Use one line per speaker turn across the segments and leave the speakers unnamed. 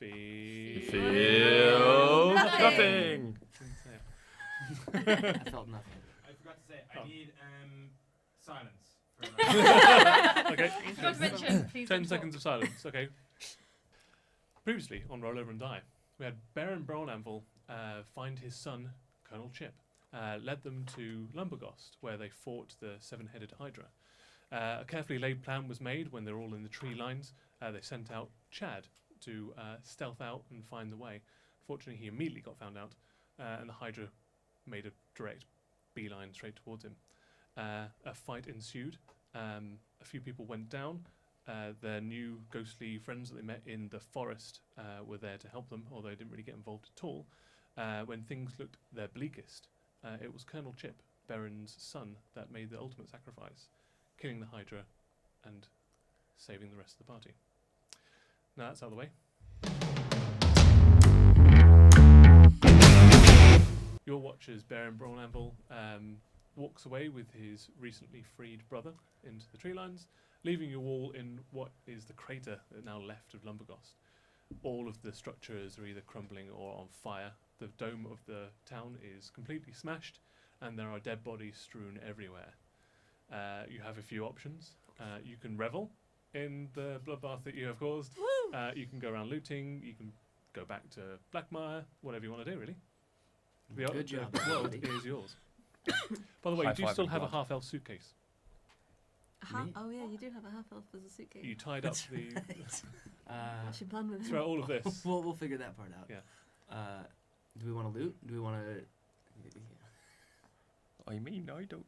Feel nothing.
I felt nothing.
I forgot to say, I need silence.
Okay.
Not to mention, please
10
don't
seconds
talk.
of silence. Okay. Previously on Roll Over and Die, we had Baerrin Brawnanvil find his son, Colonel Chip. Led them to Lumbergost, where they fought the seven-headed Hydra. A carefully laid plan was made when they were all in the tree lines. They sent out Chad to stealth out and find the way. Fortunately, he immediately got found out, and the Hydra made a direct beeline straight towards him. A fight ensued. A few people went down. Their new ghostly friends that they met in the forest were there to help them, although they didn't really get involved at all. When things looked their bleakest, it was Colonel Chip, Baerrin's son, that made the ultimate sacrifice, killing the Hydra and saving the rest of the party. Now that's out of the way. Your watch as Baerrin Brawnanvil walks away with his recently freed brother into the tree lines, leaving you all in what is the crater that now left of Lumbergost. All of the structures are either crumbling or on fire. The dome of the town is completely smashed, and there are dead bodies strewn everywhere. You have a few options. You can revel in the bloodbath that you have caused. You can go around looting. You can go back to Blackmire. Whatever you want to do, really.
Good job,
The world
everybody.
is yours. By the way, you do
High
still
five
have a
with blood.
half-elf suitcase.
Me?
Oh yeah, you do have a half elf as a suitcase.
You tied up the
What's your plan with him?
throughout all of this.
We'll figure that part out.
Yeah.
Do we want to loot? Do we want to?
I mean, I don't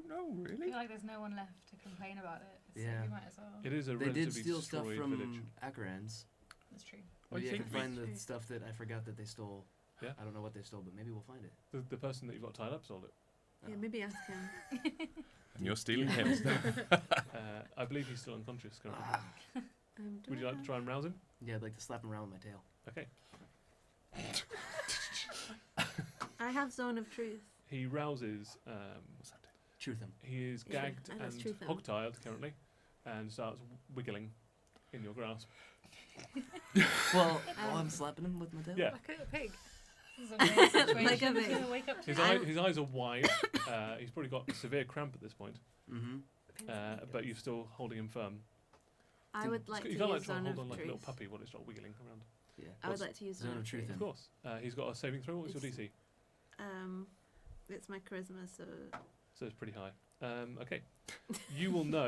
know
I
really.
feel like there's no one left to complain about it. So
Yeah.
we might as well.
It is a
They
relatively
did steal stuff
destroyed
from
village.
Akaran's.
That's true.
Maybe I
think
can
we-
find the stuff that I forgot that they stole.
Yeah.
I don't know what they stole, but maybe we'll find it.
The person that you've got tied up sold it.
Yeah, maybe ask him.
And you're stealing him.
I believe he's still unconscious currently.
Do
Would you
I
like to try and rouse him?
Yeah, I'd like to slap him around with my tail.
Okay.
I have Zone of Truth.
He rouses.
What's that?
Truth him.
He is
Yeah,
gagged
and that's
and
truth him.
hog-tied currently, and starts wiggling in your grasp.
Well, while I'm slapping him with my tail.
Yeah.
Like a pig. This is a weird situation.
Like a
He's
pig.
gonna wake up to
His eyes are wide. He's probably got severe cramp at this point,
Mm-hmm.
but you're still holding him firm.
I would like to
You can't like
use
try and
Zone
hold
of
on like a little
Truth.
puppy while it's not wiggling around.
Yeah.
I would like to use
Zone of Truth
Truth.
Of course. He's got a saving throw. What's your
It's-
DC?
It's my charisma, so
So it's pretty high. Okay. You will know.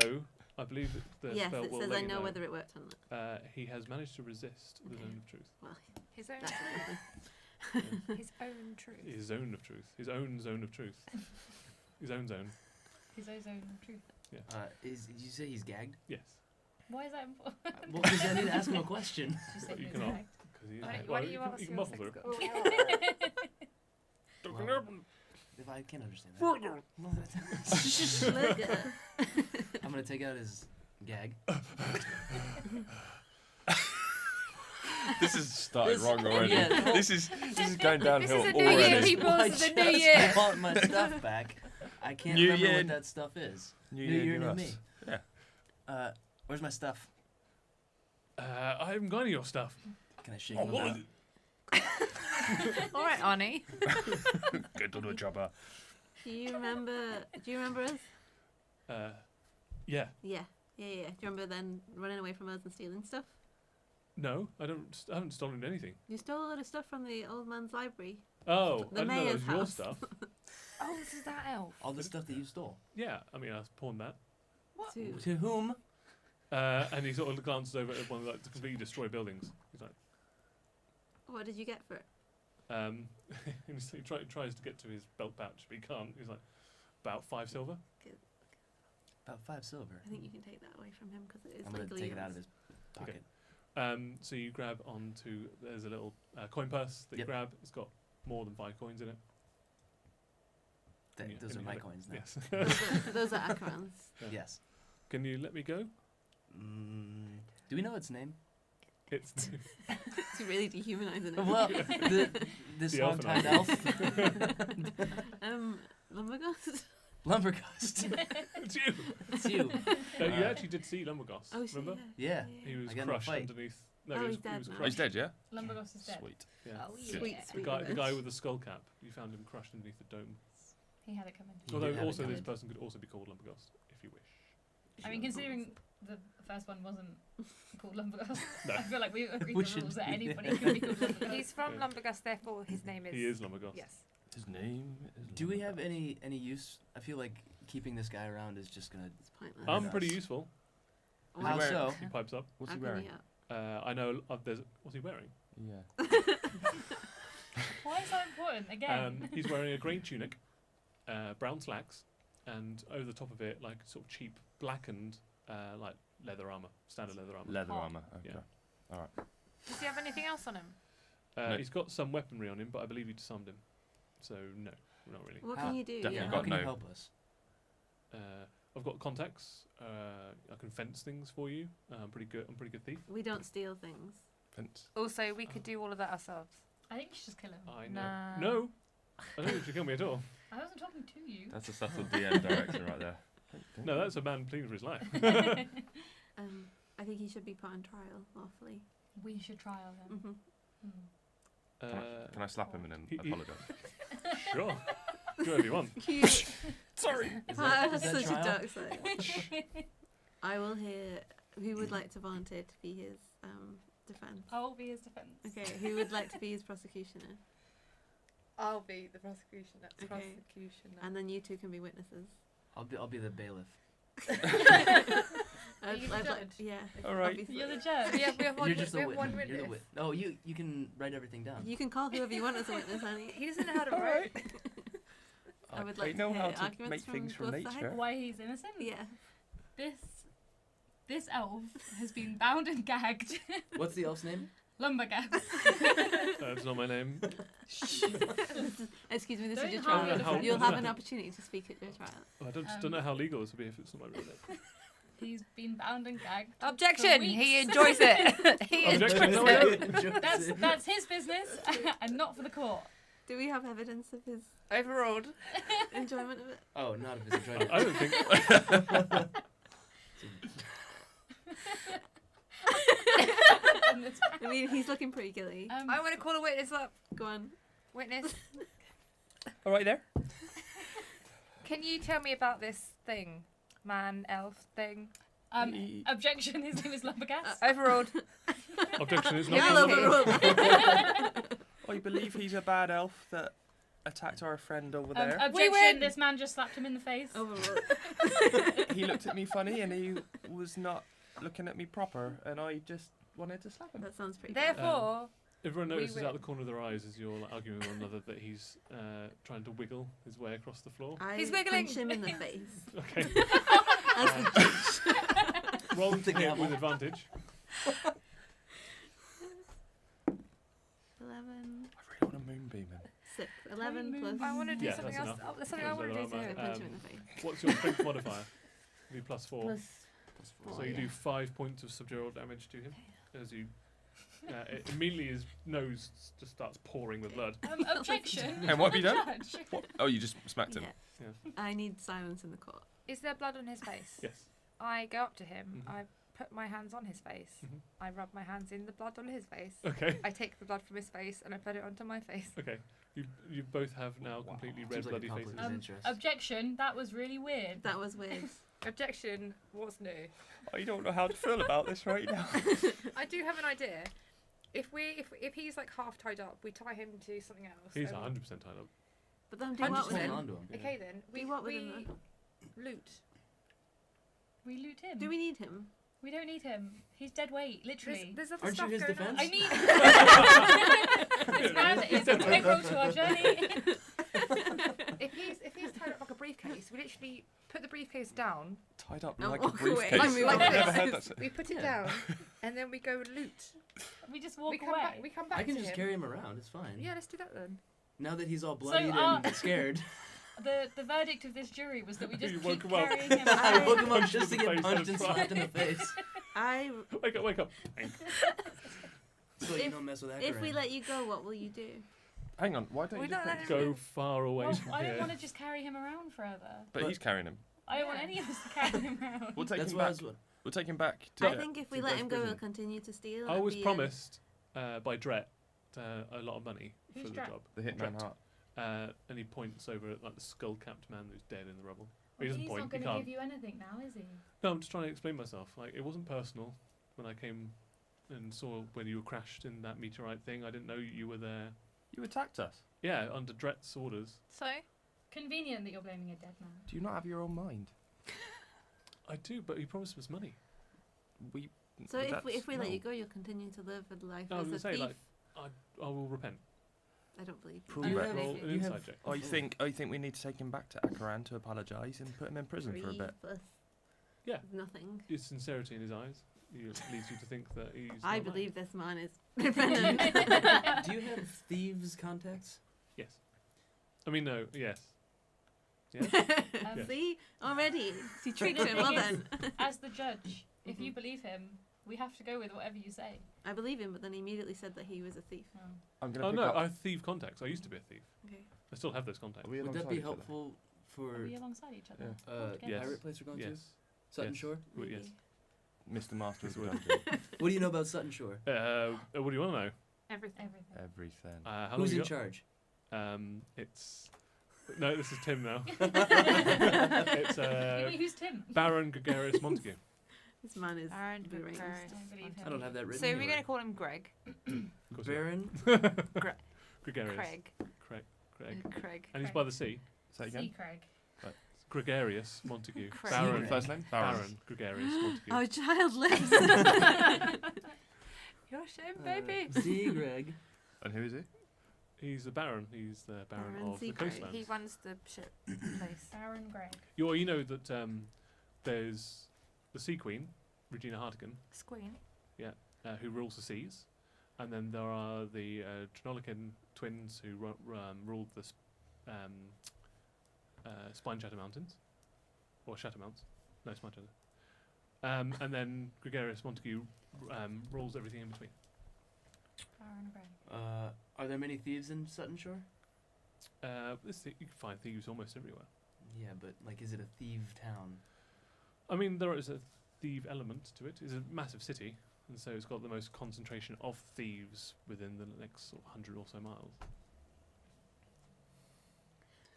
I believe that the
yes,
spell
it
will
says
let
I
you
know whether it worked or not.
He has managed to resist the
Okay.
zone of truth.
Well,
his own,
that's amazing.
his own truth.
His zone of truth. His own zone of truth. His own zone.
His own zone of truth.
Did you say he's gagged?
Yes.
Why is that important?
Well, because I need to ask him a question.
Just
But
say
you
he's
cannot.
gagged.
'Cause he is
Why,
gagged.
why
Well,
do you ask
you can
your
muffle
sex
through.
god?
Well, if I can't understand that.
Look at
I'm gonna take out his gag.
This has started
This-
wrong already.
yeah.
This is going downhill
This is a new
already.
year, people. This is a new
I
year.
just want my stuff back. I can't
New
remember
year.
what that stuff is.
New
New
year,
year,
new
new
us.
me.
Yeah.
Where's my stuff?
I haven't got any of your stuff.
Can I shake
Oh,
him
what
out?
was
All right, Arnie.
Get to the chopper.
Do you remember us?
Yeah.
Yeah. Do you remember then running away from us and stealing stuff?
No, I haven't stolen anything.
You stole a lot of stuff from the old man's library.
Oh,
The
I didn't know that
mayor's
was your
house.
stuff.
Oh, this is that elf.
All the stuff that you stole.
Yeah, I mean, I pawned that.
What?
To whom?
And he sort of glances over at one of like, the completely destroyed buildings. He's like,
What did you get for it?
and he tries to get to his belt pouch, but he can't. He's like, about 5 silver.
About 5 silver.
I think you can take that away from him because it is
I'm gonna
legally
take it out of
yours.
his pocket.
So you grab onto, there's a little coin purse that you
Yep.
grab. It's got more than 5 coins in it. And you-
Those
and
are
you
my
have it.
coins now.
Yes.
Those are Akarans.
Yeah.
Yes.
Can you let me go?
Do we know its name?
It's
It's really dehumanizing it.
Well, this
The elf
long-time
and
elf.
Lumberghost?
Lumberghost.
it's you.
It's you.
No, you actually did see Lumbergoss.
Oh, shit,
remember?
Yeah.
He was
I got in a
crushed
fight.
underneath. No,
Oh,
he was,
he's
he
dead
was
now.
Oh, he's
crushed.
dead, yeah?
Lumbagos is dead.
Sweet.
Yeah.
Oh,
Good.
yeah.
Sweet.
The guy with the skull cap. You found him crushed underneath the dome.
He had it coming.
He did
Although
have it
also this
coming.
person could also be called Lumberghost if you wish.
I mean, considering the first one wasn't called Lumbagos,
No.
I feel like we agreed
We
the
should-
rules that anybody could be called Lumbagos.
He's from
Yeah.
Lumbergust, therefore his name is.
He is Lumberghost.
Yes.
His name is.
Do we have any use? I feel like keeping this guy around is just gonna.
It's pointless.
I'm
Yes.
pretty useful.
he
How
wearing-
so?
He pipes up.
What's
How
he
can
wearing?
I know there's. What's he wearing?
Yeah.
Why is that important? Again.
He's wearing a grey tunic, brown slacks, and over the top of it, like sort of cheap blackened, like leather armor, standard leather armor.
Leather
Hot.
armor. Okay.
Yeah.
All right.
Does he have anything else on him?
No.
He's got some weaponry on him, but I believe you disarmed him. So no, not really.
What
How-
can you do?
Definitely
Yeah,
got
how can you
no.
help us?
I've got contacts. I can fence things for you. I'm pretty good. I'm a pretty good thief.
We don't steal things.
Fence.
Also, we could do all of that ourselves.
I think you should just kill him.
I know.
Nah.
No, I don't think you should kill me at all.
I wasn't talking to you.
That's a subtle DM direction right there.
No, that's a man pleading for his life.
I think he should be put on trial lawfully.
We should trial him.
Hmm.
Hmm.
Can I slap him and then
he-
apologise?
Sure. Do whatever you want.
Cute.
Sorry.
Is
That's
that
such a
trial?
dark side. I will hear. Who would like to volunteer to be his defense?
I will be his defense.
Okay, who would like to be his prosecutioner?
I'll be the prosecutioner.
Okay. And then you two can be witnesses.
I'll be the bailiff.
Are you the
I'd like-
judge?
yeah.
All right.
obviously.
You're the judge.
we have one.
You're just
we
the
have one
witness. You're the
witness.
Oh, you can write everything down.
You can call whoever you want as a witness, honey.
He doesn't know how to write.
I would
I
like to
know
hear
how to
arguments
make things from
both sides.
nature.
Why he's innocent?
Yeah.
This elf has been bound and gagged.
What's the elf's name?
Lumbergast.
That's not my name.
Excuse me, this
Don't
is your
harm
trial.
your defense.
You'll have an opportunity to speak at your trial.
I don't know how legal this will be if it's not my real name.
He's been bound and gagged. for
Objection!
weeks.
He enjoys it. He
Objection,
enjoys
no,
it.
That's his business and not for the court.
Do we have evidence of his
Overruled.
enjoyment of it?
Oh, not of his enjoyment.
I don't think.
I mean, he's looking pretty guilty.
I want to call a witness up.
Go on.
Witness,
All right there.
can you tell me about this thing? Man, elf thing?
Objection, his name is Lumbergast.
Overruled.
Objection is
Yeah,
not.
overruled.
I believe he's a bad elf that attacked our friend over there.
Objection,
win.
this man just slapped him in the face.
Overruled.
He looked at me funny and he was not looking at me proper, and I just wanted to slap him.
That sounds pretty bad.
Therefore,
Everyone
We
notices out
win.
the corner of their eyes as you're like, arguing with one another that he's trying to wiggle his way across the floor.
I
He's wiggling.
punch him in the face.
Okay.
As the judge.
Roll
The
to hit
gavel.
with advantage.
11,
I really want a moonbeam him.
6. 11 plus.
I want to do
Yeah,
something
that's
else.
enough.
Oh, there's something I want to do to
Right,
him.
Punch him in the face.
What's your strength modifier? Be +4.
Plus
So
4.
you
yeah.
do 5 points of subdural damage to him as you. Immediately his nose just starts pouring with blood.
Objection.
And what have you done?
Judge.
What? Oh, you just smacked him.
Yeah.
Yeah.
I need silence in the court.
Is there blood on his face?
Yes.
I go up to him.
Mhm.
I put my hands on his face.
Mhm.
I rub my hands in the blood on his face.
Okay.
I take the blood from his face and I put it onto my face.
Okay. You both have now completely red
Seems like a
bloody
conflict
faces.
of interest.
Objection, that was really weird.
That was weird.
Objection, what's new?
I don't know how to feel about this right now.
I do have an idea. If he's like half tied up, we tie him to something else.
He's
and-
100% tied up.
But then do
I'm
what
just
with
Holding
him?
on to him.
Okay then, we
Do what with him?
loot.
We loot him.
Do we need him?
We don't need him. He's dead weight, literally.
There's other
Aren't you
stuff
his
going
defense?
on.
I mean, this man is integral to our journey.
If he's tied up like a briefcase, we literally put the briefcase down.
Tied up
And
like a
walk away.
briefcase.
Like
I've
this.
never heard that.
We put it
Yeah.
down, and then we go loot.
We just walk
We come
away.
back. We come back
I can
to
just
him.
carry him around. It's fine.
Yeah, let's do that then.
Now that he's all bloodied
uh,
and scared,
The verdict of this jury was that we just
You
keep
woke him up.
carrying him
I
around.
woke him up
Punched
just to
him in the
get
face
punched
on
and
a
slapped in the face.
I.
Wake up.
So you
If-
don't mess with that.
If we let you go, what will you do?
Hang on, why don't
We
you
don't
just
let
make-
him-
Go far away
Well,
from
I don't
here.
want to just carry him around forever.
But he's carrying him.
I don't want any of us to carry him around.
We'll take
That's
him
why I
back.
was.
We'll take him back to.
I think if we
to
let
Ghost
him go, he'll
prison.
continue to steal.
I
and
was
be,
promised by Dret a lot of money
Who's
for the
Dret?
job.
The Hitman
Dret.
Heart.
And he points over at like the skull-capped man who's dead in the rubble.
Well,
he doesn't
he's
point.
not
He
going to
can't.
give you anything now, is he?
No, I'm just trying to explain myself. Like it wasn't personal when I came and saw when you were crashed in that meteorite thing. I didn't know you were there.
You attacked us.
Yeah, under Dret's orders.
So
Convenient that you're blaming a dead man.
Do you not have your own mind?
I do, but he promised us money.
We.
So
but
if we let
no.
you go, you'll continue to live a life
No, I was
as a
gonna say
thief.
like I will repent.
I don't believe you.
Prove
I
it.
don't
Roll
believe
an
you.
you
inside
have-
check.
I think we need to take him back to Akaran to apologise and put him in prison for a
3
bit.
plus
Yeah.
nothing.
His sincerity in his eyes leads you to think that he's.
I
not lying.
believe this man is repentant.
Do you have thieves' contacts?
Yes. I mean, no. Yes. Yes. Yes.
See, already he tricked
The
him.
thing
Well
is-
then,
As the judge, if you
Mhm.
believe him, we have to go with whatever you say.
I believe him, but then he immediately said that he was a thief.
Oh.
I'm gonna
Oh
pick
no,
up.
I have thief contacts. I used to be a thief.
Okay.
I still have those contacts.
Are we
Would that
alongside
be
each other?
helpful for
Are we alongside each other?
Yeah.
Altogether?
Yes.
pirate place we're going
Yes.
to? Sutton
Yes.
Shore?
Well, yes.
Maybe.
Mr. Master of the
Yes,
Dungeon.
What do you know about Sutton Shore?
What do you want to know?
everything.
Everything.
Everything.
How
Who's
long
in
you
charge?
got? It's. No, this is Tim now. it's
Wait, who's Tim?
Baron Gregarious Montague.
This man is
Baron
deranged.
Gregarious.
I believe him.
I don't have that written
So we're
anywhere.
going to call him Greg.
Of course you are.
Baron?
Gregarious.
Craig.
Craig.
Craig.
And he's by the sea.
Say again.
See Craig.
Gregarious Montague.
Craig.
Baron.
First name?
Baron Gregarious Montague.
Oh, childless.
You're shame, baby.
Z. Greg.
And who is he?
He's the Baron. He's the Baron
Baron
of the
Seacrest.
coastlands.
He runs the ship place.
Baron Greg.
You know that there's the Sea Queen, Regina Hartigan,
Squeen.
who rules the seas, and then there are the Trinolican twins who ruled the Spine Shatter Mountains, or Shatter Mounts. No, Spine Shatter. And then Gregarious Montague rules everything in between.
Baron Greg.
Are there many thieves in Sutton Shore?
You can find thieves almost everywhere.
Yeah, but like, is it a thief town?
I mean, there is a thief element to it. It's a massive city, and so it's got the most concentration of thieves within the next sort of 100 or so miles.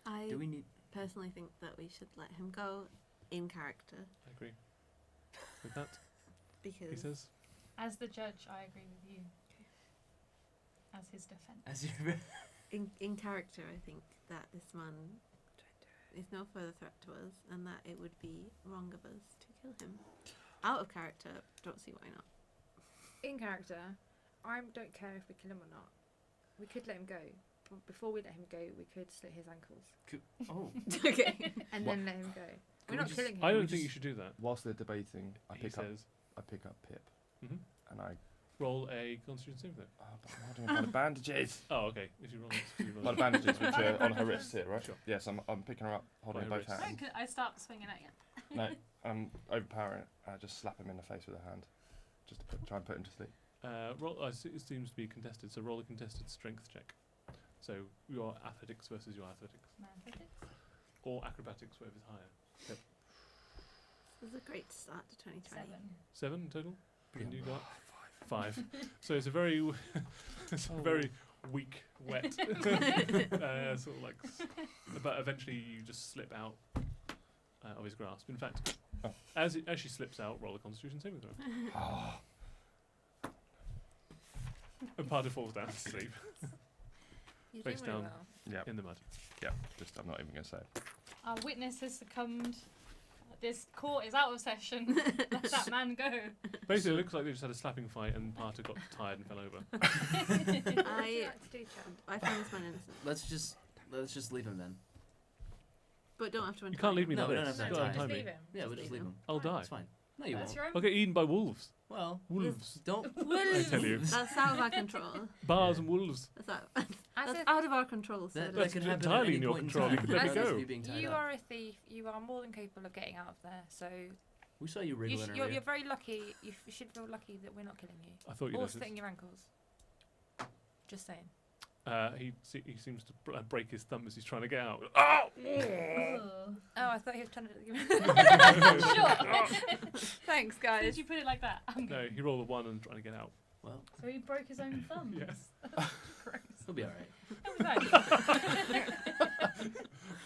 I
Do we need?
personally think that we should let him go in character
I agree with that. He
because
says.
As the judge, I agree with you. As his defense.
As you
in character, I think that this man is no further threat to us, and that it would be wrong of us to kill him. Out of character, don't see why not.
In character, I don't care if we kill him or not. We could let him go. But before we let him go, we could slit his ankles.
Oh.
Okay.
And
What?
then let him go.
Can
We're
we
not
just-
killing him.
I
we
don't think you
just-
should do that.
Whilst they're debating, I
He
pick up
says,
Pip,
Mhm.
and I.
roll a Constitution saving throw.
Oh, but I'm holding by the bandages.
Oh, okay. If you roll it, if you roll
By
it.
the bandages, which are on her wrists here, right?
Sure.
Yes, I'm picking her up, holding
By her
both
wrists.
hands.
I start swinging at you.
No, I'm overpowering it. I just slap him in the face with a hand, just to try and put him to sleep.
It seems to be contested, so roll a contested strength check. So your athletics versus your athletics,
Athletics.
or acrobatics, whatever's higher.
This is a great start to 2020.
7.
7 total.
Yeah.
And you got 5. So it's a very, it's a very weak, wet, sort of like. But eventually you just slip out of his grasp. In fact, as she slips out, roll a Constitution saving throw.
Oh,
And Parter falls down to sleep
You
face
do really
down.
well.
yeah,
in the mud.
yeah. Just I'm not even gonna say it.
Our witness has succumbed. This court is out of session. Let that man go.
Basically, it looks like they just had a slapping fight, and Parter got tired and fell over.
What would you
I
like to do, Chad?
I find this man innocent,
Let's just leave him then.
but don't have to.
You can't leave me
No,
like
we don't
this.
have
You
that
gotta
time.
untie
Just
me.
leave him.
Yeah, we'll just leave him.
I'll die.
It's fine. No, you
That's
won't.
your own.
I'll get eaten by wolves.
Well,
Wolves.
don't.
I tell you.
That's out of our control.
Bars and wolves.
That's out.
As
That's
a,
out of our control. So
That,
don't-
that could happen
entirely
at any
in your
point
control.
in
You
time.
could let me
As
go.
you being tied
you
up.
are a thief. You are more than capable of getting out of there. So
We saw you wriggling
you're
earlier.
very lucky. You should feel lucky that we're not killing you
I thought you
or
noticed.
slitting your ankles. Just saying.
He seems to break his thumb as he's trying to get out. Oh!
Ugh.
Oh, I thought he was trying to.
Sure.
Thanks,
Did
guys.
you put it like that? I'm
No,
good.
he rolled a 1 and trying to get out.
Well,
So he broke his own thumb.
Yes.
Gross.
he'll be alright.
That was nice.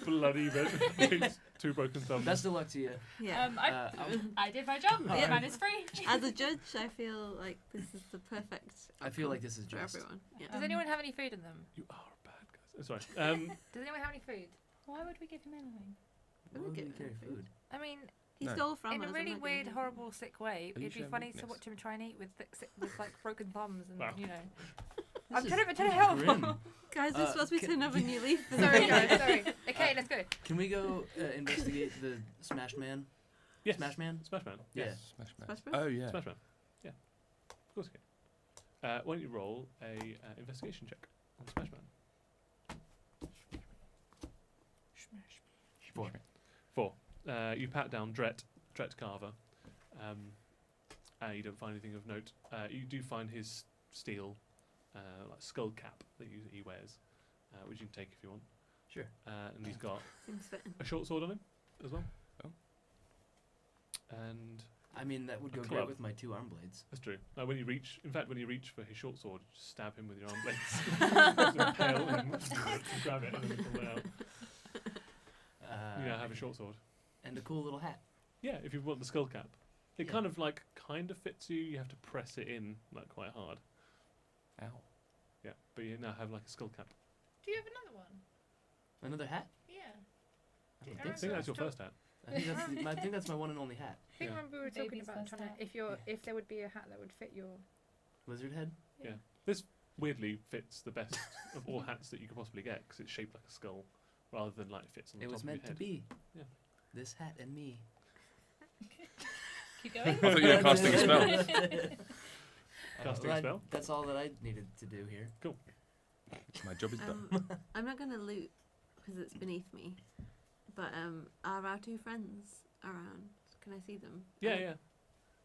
Bloody bit. 2 broken thumbs.
Best of luck to you.
Yeah.
I did my job.
Yeah.
This man is free.
As a judge, I feel like this is the perfect
I feel like this is
for
just.
everyone. Yeah.
Does anyone have any food in them?
You are bad guys. Sorry.
Does anyone have any food?
Why would we give him anything?
I
Why
would
would
give
you
him
carry
food.
food?
I mean,
He
No.
stole from
in
us.
a
I'm
really
not gonna
weird,
give him.
horrible, sick way,
Are you
it'd be
showing
funny to
weakness?
watch him try and eat with with like broken thumbs and
Wow.
you know.
This
I'm
is
trying to help.
grim.
Guys, we're supposed to be
can-
turning over a new leaf.
Sorry, guys. Sorry. Okay, let's go.
Can we go investigate the Smashed Man?
Yes.
Smash Man?
Smash Man.
Yeah.
Yes.
Smash Man.
Smash Man?
Oh yeah.
Smash Man. Yeah. Of course you can. Why don't you roll a investigation check on Smash Man?
4.
4. You pat down Dret Carver. You don't find anything of note. You do find his steel like skull cap that he wears, which you can take if you want.
Sure.
And he's got
Seems fitting.
a short sword on him as well.
Oh.
And
I mean, that would
A
go
club.
great with my 2 arm blades.
that's true. When you reach for his short sword, just stab him with your arm blades. Just impale him, grab it and then pull it out. You now have a short sword.
And a cool little hat.
Yeah, if you want the skull cap. It
Yeah.
kind of fits you. You have to press it in quite hard.
Ow.
Yeah, but you now have like a skull cap.
Do you have another one?
Another hat?
Yeah.
I don't
I
think
think
so.
that's your first hat.
I think that's my one and only hat.
I think
Yeah.
remember we were talking
Baby's
about
first
trying
hat.
to if there would be a hat that would fit your.
Lizard head?
Weirdly fits the best of all hats that you could possibly get because it's shaped like a skull rather than like it fits on the
It
top
was
of your
meant to
head.
be.
Yeah.
This hat and me.
Keep going.
I thought you were casting a spell.
Casting a spell?
That's all that I needed to do here.
My job is done.
I'm not going to loot because it's beneath me. But are our 2 friends around? Can I see them?
Yeah.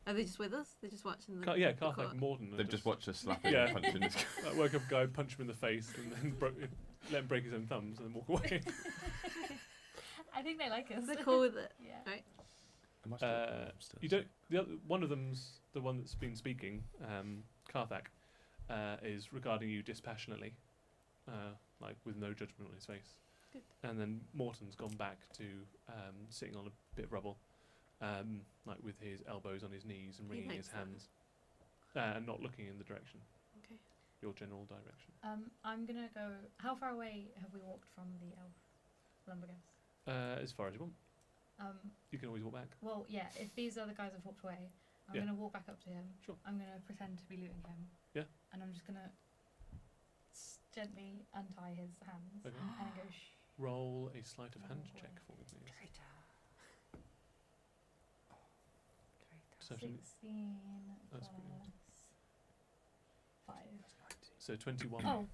Are they just with us? They're just watching the.
Yeah,
the
Karthak
court?
and Morden. are
They've just watched us slap him
Yeah.
and punch him in his.
woke up a guy, punch him in the face, and then let him break his own thumbs and then walk away.
I think they like us.
They're cool with it.
Yeah.
Right.
I must have upstairs.
You don't. One of them's the one that's been speaking. Karthak is regarding you dispassionately, like with no judgment on his face.
Good.
And then Morton's gone back to sitting on a bit of rubble, like with his elbows on his knees and
He
wringing his
likes that.
hands, and not looking in the direction.
Okay.
Your general direction.
I'm gonna go. How far away have we walked from the elf lumberjack?
As far as you want. You can always walk back.
Well, yeah. If these other guys have walked away, I'm
Yeah.
gonna walk back up to him.
Sure.
I'm gonna pretend to be looting him.
Yeah.
And I'm just gonna gently untie his hands
Okay.
and go. Shh.
Roll a sleight of hand
Walk
check
away.
for me, please.
Traitor.
Perception.
16
That's
plus
brilliant.
5.
So 21.
Oh.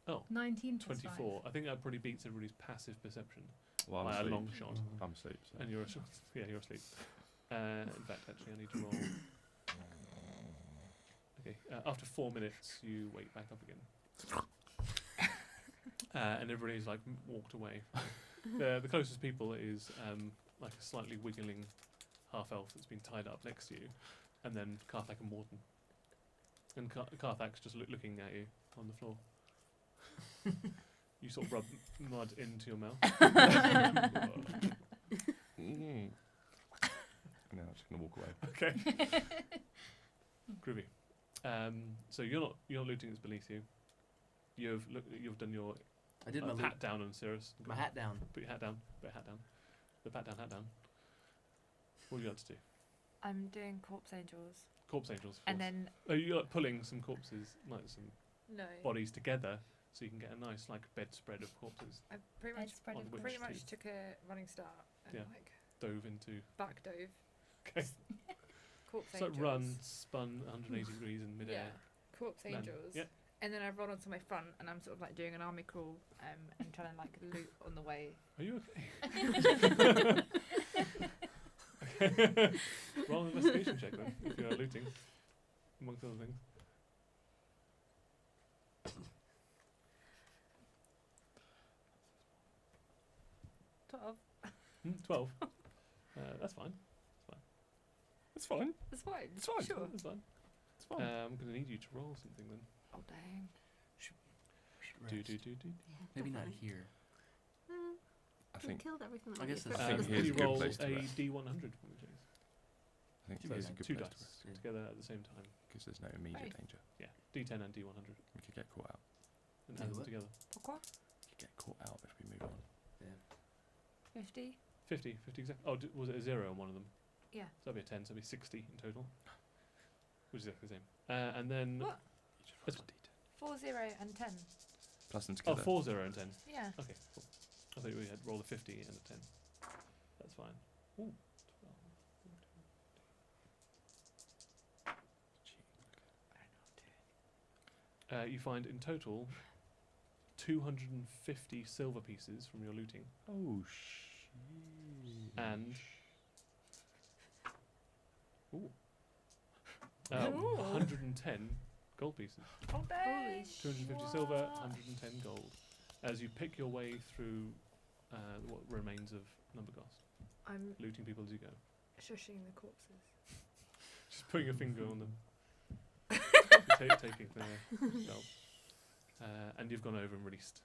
Oh.
19 plus
24. I think that probably beats everybody's passive perception
Well,
by
I'm
a
asleep.
long shot.
I'm asleep. So.
And you're asleep. Yeah, you're asleep. In fact, actually, I need to roll. Okay. After 4 minutes, you wake back up again. And everybody's like walked away. The closest people is like a slightly wiggling half elf that's been tied up next to you, and then Karthak and Morton. And Karthak's just looking at you on the floor. You sort of rub mud into your mouth.
Mm. And now I'm just gonna walk away.
Okay. Groovy. So you're not looting that's beneath you. You've done your
I did my
pat down on Cirrus.
my hat down.
Put your hat down. Put your hat down. The pat down, hat down. What do you got to do?
I'm doing corpse angels,
Corpse angels. Of
and
course.
then
Are you like pulling some corpses, like some
no.
bodies together, so you can get a nice like bedspread of corpses?
I pretty much
Bedspread
on
of
which
pretty
to
much took a running start and
Yeah.
like
Dove into.
back dove.
Okay.
Corpse
So
angels.
run, spun 180 degrees in midair.
Yeah. Corpse
Land.
angels.
Yeah.
And then I run onto my front and I'm sort of like doing an army crawl and trying to like loot on the way.
Are you okay? Roll an investigation check then, if you're looting, amongst other things. 12. That's fine.
It's fine.
That's fine.
It's fine.
Sure.
That's fine.
It's fine.
I'm going to need you to roll something then.
Oh dang.
Do.
Yeah,
Maybe
go
not
for it.
here.
I
We've
think
killed everything.
I guess
that
that's-
we
think
could.
here's
you
a good
roll
place to
a
rest.
D100 for me, please.
I think
Two
here's a
dice.
good
2
place
dice
to rest
Yeah.
together at the same time.
because there's no immediate
Right.
danger.
Yeah, D10 and D100
We could get caught out.
and
Do
hands
what?
together.
Pourquoi?
We could get caught out if we move on.
50.
50 exactly. Oh, was it a 0 on one of them?
Yeah.
So that'd be a 10, so that'd be 60 in total. Which is exactly the same. And then.
What?
You just
That's
roll a D10.
4, 0, and 10.
Plus them
Oh,
together.
4, 0, and 10.
Yeah.
Okay, cool. I thought we had rolled a 50 and a 10. That's fine. Ooh, 12, 14. You find in total 250 silver pieces from your looting
Oh, shit.
and
Ooh.
110 gold pieces.
Oh dang.
250 silver, 110 gold. As you pick your way through what remains of Numberghost,
I'm
looting people as you go.
shushing the corpses.
Just putting your finger on them. Taking their scalp. And you've gone over and released.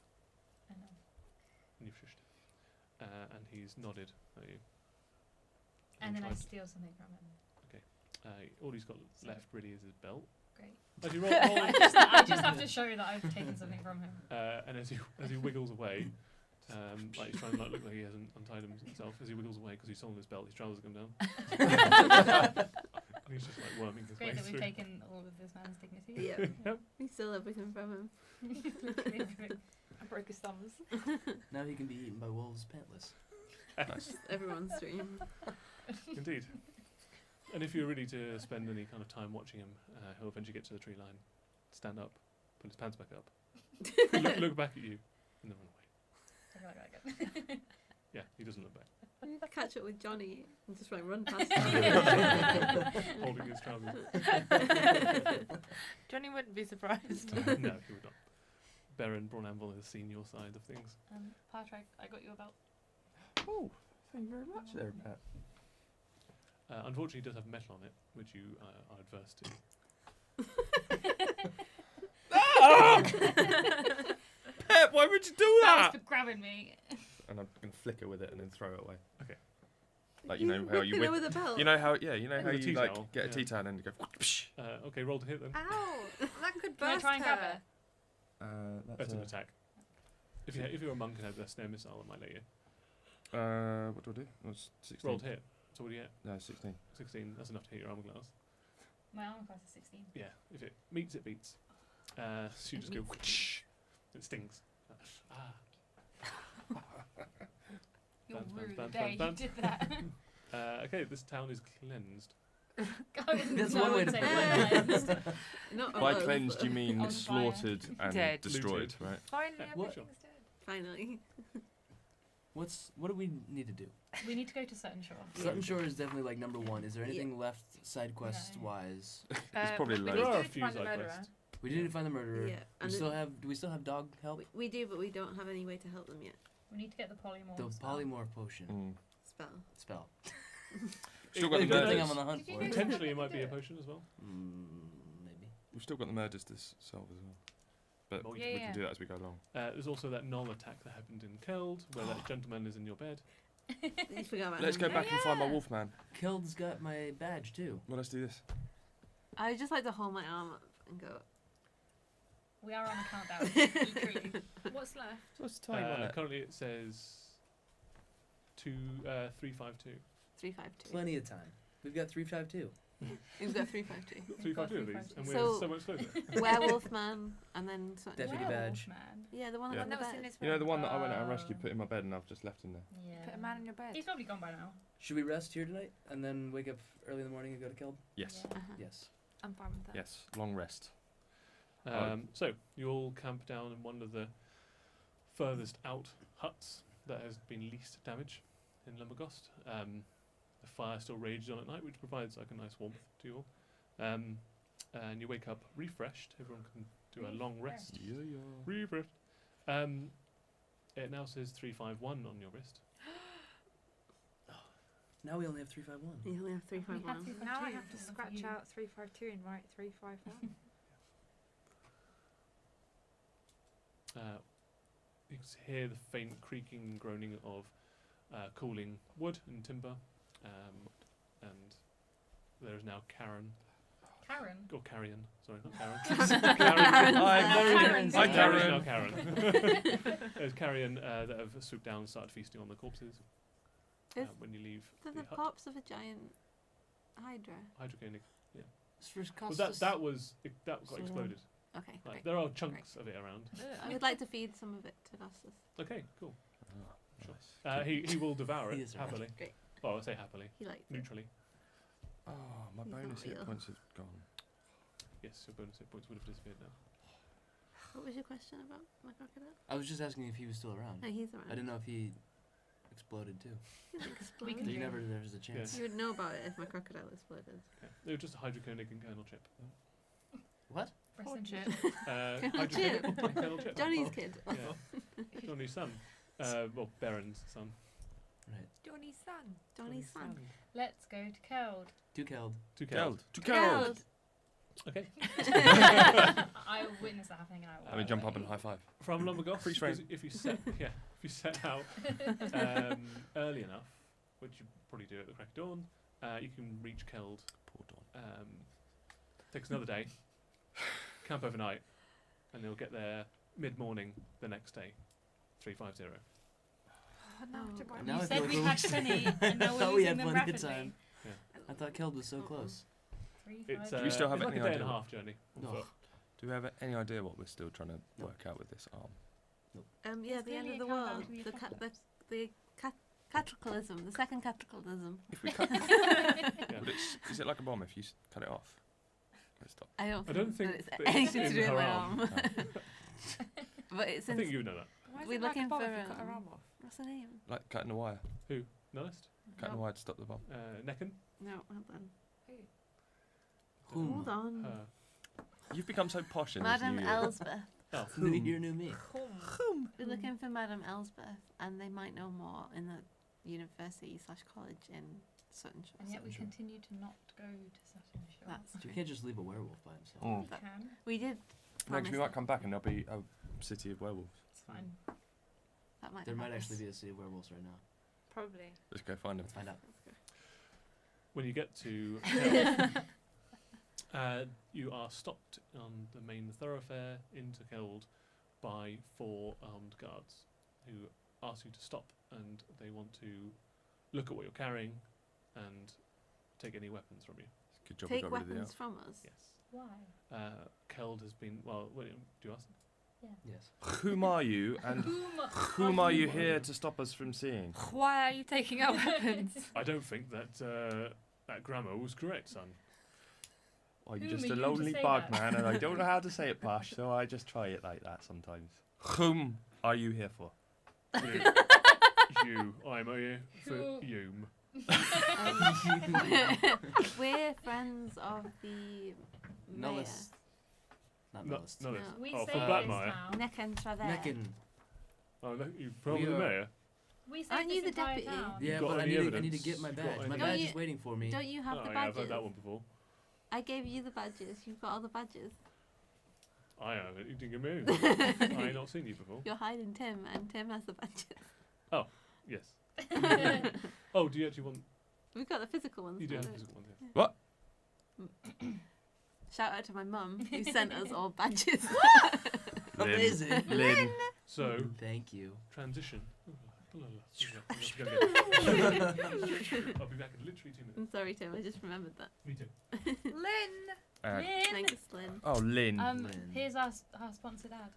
I know.
And you've shushed. And he's nodded at you.
And then I
tried-
steal something from him.
all he's got left really is his belt.
Great.
As you roll,
I just have to show that I've taken something from him.
and as he wiggles away, like he's trying to look like he hasn't untied himself. As he wiggles away because he's stolen his belt, his trousers come down. And he's just like worming his way
Great that we've
through.
taken all of this man's dignity.
Yeah.
Yep.
We stole everything from him.
I broke his thumbs.
Now he can be eaten by wolves pantless.
Nice.
Everyone's dream.
Indeed. And if you're ready to spend any kind of time watching him, he'll eventually get to the tree line, stand up, put his pants back up, look back at you, and then run away. Yeah, he doesn't look back,
Catch up with Johnny and just run past
holding his trousers.
Johnny wouldn't be surprised.
No, he would not. Baerrin Brawnanvil has seen your side of things.
Patrick, I got you a belt.
Oh, thank you very much there, Pat.
Unfortunately, it does have metal on it, which you are adverse to.
Pep, why would you do
That
that?
was for grabbing me.
And I'm gonna flicker with it and then throw it away.
Okay.
Like you know how you
whip
whip.
with a belt.
You know how you know how
With a
you
tea
like
towel,
get a
yeah.
tea towel and you go. Psh.
Okay, roll to hit then.
Ow! That could
Can I
burst
try and grab
her.
it?
That's an attack. If you're a monk and have the snare missile, it might let you.
What do I do? That's 16.
Roll to hit. So what do you get?
No, 16.
16. That's enough to hit your armor class.
My armor class is 16.
Yeah, if it meets, it beats. So you just go. Whoosh, it stings.
You're
Bam, bam,
rude.
bam,
There,
bam,
you did that.
Okay, this town is cleansed.
That's
No,
one
I
way to
wouldn't
put
say
it.
cleansed.
Not
By
all of
cleansed, you
them.
mean
On fire.
slaughtered and
Dead.
destroyed,
Looted.
right?
Finally,
What?
everything's dead.
Finally.
What do we need to do?
We need to go to Suttenshore.
Suttenshore is definitely like number one. Is there anything left side quest
No.
wise?
It's probably
we
low.
need
There are a
to
few
find the
side
murderer.
quests.
We need to find the murderer.
Yeah,
We
and
still have. Do we still have dog help?
We do, but we don't have any way to help them yet.
We need to get the polymorph.
The
spell.
polymorph potion
Spell.
spell.
Still got the
Good thing
murders.
I'm on the hunt
Did you
for.
know-
Potentially, it might be a
do it.
potion as well.
Maybe.
We've still got the murders to solve as well. But
Well,
we
Yeah,
can
yeah.
do that as we go along.
There's also that null attack that happened in Keld, where that gentleman is in your bed.
You forgot about
Let's
him.
go back and find my
yeah.
wolf man.
Kild's got my badge too.
Well, let's do this.
I would just like to hold my arm up and go.
We are on a countdown. Literally.
What's left?
What's the time on it?
Currently, it says 352.
352.
Plenty of time. We've got 352.
We've got 352.
352 of these, and we're
So-
so much closer.
Werewolf man, and then something.
Deputy
Werewolf
badge.
Man.
Yeah, the one
Yeah.
on
One
the
that was in
bed.
his
You know the one that I went out and
Oh.
rescued, put in my bed, and I've just left in there.
Yeah.
Put a man in your bed.
He's probably gone by now.
Should we rest here tonight and then wake up early in the morning and go to Kild?
Yes.
Yeah.
Uh-huh.
Yes.
I'm fine with that.
Yes. Long rest.
So you all camp down in one of the furthest out huts that has been least damaged in Lumberghost. The fire still rages on at night, which provides like a nice warmth to you all. And you wake up refreshed. Everyone can do a long rest.
Yeah, yeah.
Refreshed. It now says 351 on your wrist.
Now we only have 351.
You only have
We had
351.
352,
Now I have to
because of
scratch
you.
out 352 and write 351.
You can hear the faint creaking and groaning of cooling wood and timber, and there is now Karen,
Karen.
or Carrion, sorry, not Karen. Karen.
Karen's
Hi,
there.
There is
Karen.
now Karen. There's Carrion that have swooped down and started feasting on the corpses.
Is
When you leave
the
the hut.
corpse of a giant Hydra.
Hydroconic.
It's for
Well,
cost
that got
So-
exploded.
Okay,
Like,
great.
there are chunks of it around.
I would like to feed some of it to Gustus.
Okay, cool.
Oh,
Sure.
nice.
He will devour
He
it
is around.
happily.
Great.
Well, I say happily,
He liked it.
neutrally.
Oh, my
He's not
bonus hit
real.
points have gone.
Yes, your bonus hit points would have disappeared now.
What was your question about my crocodile?
I was just asking if he was still around.
No, he's around.
I didn't know if he exploded too.
He doesn't explode.
can
You
do
never, there was a chance.
You would know about it if my crocodile exploded.
Okay. They were just a hydroconic and kernel chip.
What?
Rest in
Chip.
peace.
Kernel chip.
Hydroconic and kernel chip.
Johnny's
Oh,
kid.
Yeah. Johnny's son. Well, Baron's son.
Right.
Johnny's son.
Johnny's son.
Let's go to Keld.
Two killed.
Two
Killed. To
Killed.
killed.
Okay.
I witnessed that happening and I
Let me jump up and high five.
From Lumbergoth,
Freeze frame.
if you set out early enough, which you probably do at the crack of dawn, you can reach Keld.
Poor Dawn.
Takes another day. Camp overnight, and they'll get there mid-morning the next day. 350.
Now
Oh,
to buy
Now
You
I
said
feel
we
like
had 20 and now
I
we're
thought we
losing
had
them
plenty of
rapidly.
time. I thought Keld was so close.
It's
Do we still have
it's like
any
a day and
idea
a
what-
half journey on
No.
foot.
Do we have any idea what we're still trying to
No.
work out with this arm?
Yeah,
It's
the end
clearly
of the
a countdown
world.
to the
The
apocalypse.
cataclysm. The second cataclysm.
If we cut,
Yeah.
would it, is it like a bomb if you cut it off? Let's stop.
I don't
I don't
think
think
that
that
it's anything
it's
to do
in
with my
her
arm.
arm.
But it's
I
in.
think you know that.
Why is
We're
it like a
looking
bomb
for,
if you cut her arm off?
What's her name?
Like cutting the wire.
Nihilist?
Cutting the wire to stop the bomb.
Necken?
No, hold on.
Whom?
Hold on.
Her.
You've become so posh in this
Madam
new year.
Elsbeth.
Oh,
New year, new me.
We're looking for Madam Elsbeth, and they might know more in the university/college in Suttenshore.
And yet we
Suttenshore.
continue to not go to Suttenshore.
That's
You
true.
can't just leave a werewolf by himself.
Mm.
We can.
We did.
No, 'cause
promise
we might
that.
come back and there'll be a city of werewolves.
It's fine.
That might
There might
help us.
actually be a city of werewolves right now.
Probably.
Let's go find them.
Let's find out.
when you get to you are stopped on the main thoroughfare into Keld by 4 armed guards who ask you to stop, and they want to look at what you're carrying and take any weapons from you.
Good job we
Take
got rid of the
weapons
elf.
from us.
Yes.
Why?
Keld has been, well, do you ask?
Yes.
Whom are you and whom are you here to stop us from seeing?
Why are you taking our weapons?
I don't think that that grammar was correct, son.
Are you
Whom
just
are
a
you to
lonely
say
bug
that?
man and I don't know how to say it posh, so I just try it like that sometimes. Whom are you here for?
You. I'm here for
Who-
you.
We're friends of the mayor.
Nullist. Not
No,
Nullist.
no,
No.
We
Oh,
say
for
this
Blackmire.
now.
Necken Traver.
Necken.
Oh, no, you from
We
the
are-
mayor?
We say
Aren't
this
you the
entire
deputy?
town.
Yeah,
got
but I
any
need, to
evidence?
get my
Got
badge.
any-
My
Don't
badge
you-
is waiting for me.
Don't you have
oh,
the
yeah, I've
badges?
heard that one before.
I gave you the badges. You've got all the badges.
I haven't. You didn't give me any. I ain't not seen you before.
You're hiding Tim, and Tim has the badges.
Yes. Oh, do you actually want?
We've got the physical ones.
You do
now,
have
don't
physical ones. Yeah.
What?
Shout out to my mum who sent us all badges.
Lynn.
Amazing.
Lynn.
So
Thank you.
transition. I'll be back in literally 2 minutes.
I'm sorry, Tim. I just remembered that.
Me too.
Lynn!
Lynn!
Thanks, Lynn.
Oh, Lynn.
Lynn.
Here's our sponsored ad.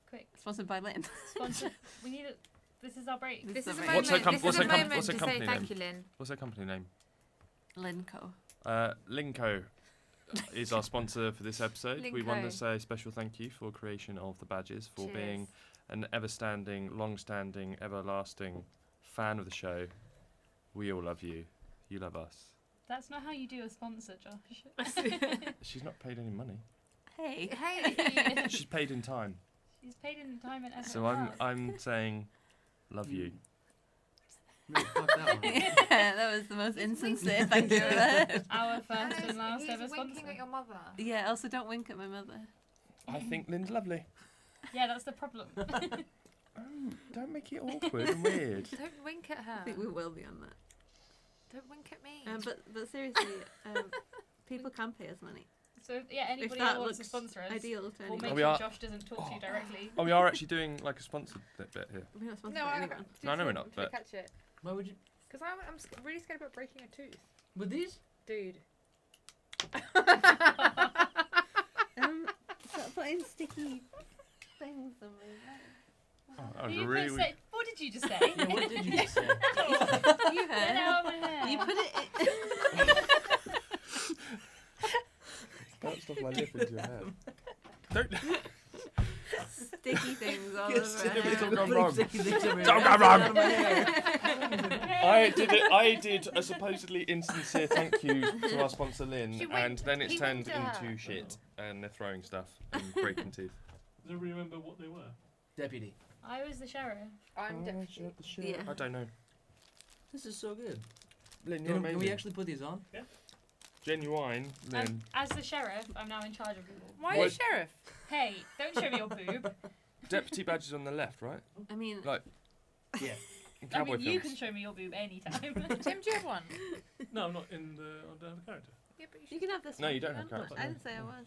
Quick,
Sponsored by Lynn.
sponsor. We need it. This is our break.
This
This is a
is a
moment,
What's her com-
this
what's
is a
her com-
moment
what's her
to say
company
thank
name?
you, Lynn.
What's their company name?
Lynco.
Linko is our sponsor for this episode. We want to
Linko.
say a special thank you for creation of the badges, for being an ever-standing, long-standing, everlasting fan of the show. We all love you. You love us.
That's not how you do a sponsor, Josh.
She's not paid any money.
Hey.
Hey!
She's paid in time.
She's paid in time and effort.
So I'm saying, love you.
Really fuck that one.
Yeah, that was the most
He's
insincere thank you I've ever heard.
Our first and
He's
last ever
winking
sponsor.
at your mother.
Yeah, also don't wink at my mother.
I think Lynn's lovely.
Yeah, that's the problem.
Don't make it awkward and weird.
Don't wink at her.
I think we will be on that.
Don't wink at me.
But seriously, people can pay us money.
So yeah, anybody
that
who wants to
looks
sponsor us,
Ideal to
we'll
anyone.
make
We
sure
are-
Josh doesn't talk to you directly.
Oh, we are actually doing like a sponsored bit here.
We're not sponsored
no,
by
I
anyone.
No, I know we're not, but-
catch it.
Why would you?
Because I'm really scared about breaking a tooth,
With these?
dude.
Stop putting sticky things on my
I was
You
really.
could say, what did you just say?
Yeah, what did you just say?
You
Get
heard.
out of my hair.
You put it
Don't stuff my lip into your head. Don't.
sticky things all
Yes,
over.
it's all
her.
gone wrong.
Don't
Don't go wrong. I did a supposedly insincere thank you to our sponsor Lynn,
She
and
winked-
then it's
he
turned
winked at her.
into shit, and they're throwing stuff and breaking teeth.
Does everybody remember what they were?
Deputy.
I was the sheriff.
I'm deputy.
Yeah.
I don't know.
This is so good.
Lynn, you're
Can we
amazing.
actually put these on?
Genuine, Lynn.
As the sheriff, I'm now in charge of people.
Why are you
What?
sheriff?
Hey, don't show me your boob.
Deputy badge is on the left, right?
I mean,
Like
Yeah.
in
I
cowboy
mean, you
films.
can show me your boob anytime.
Tim, do you have one?
No, I'm not in the. I don't have a character.
Yeah, but
you can have this
No,
one.
you don't
if
have
want.
character.
I didn't say I was.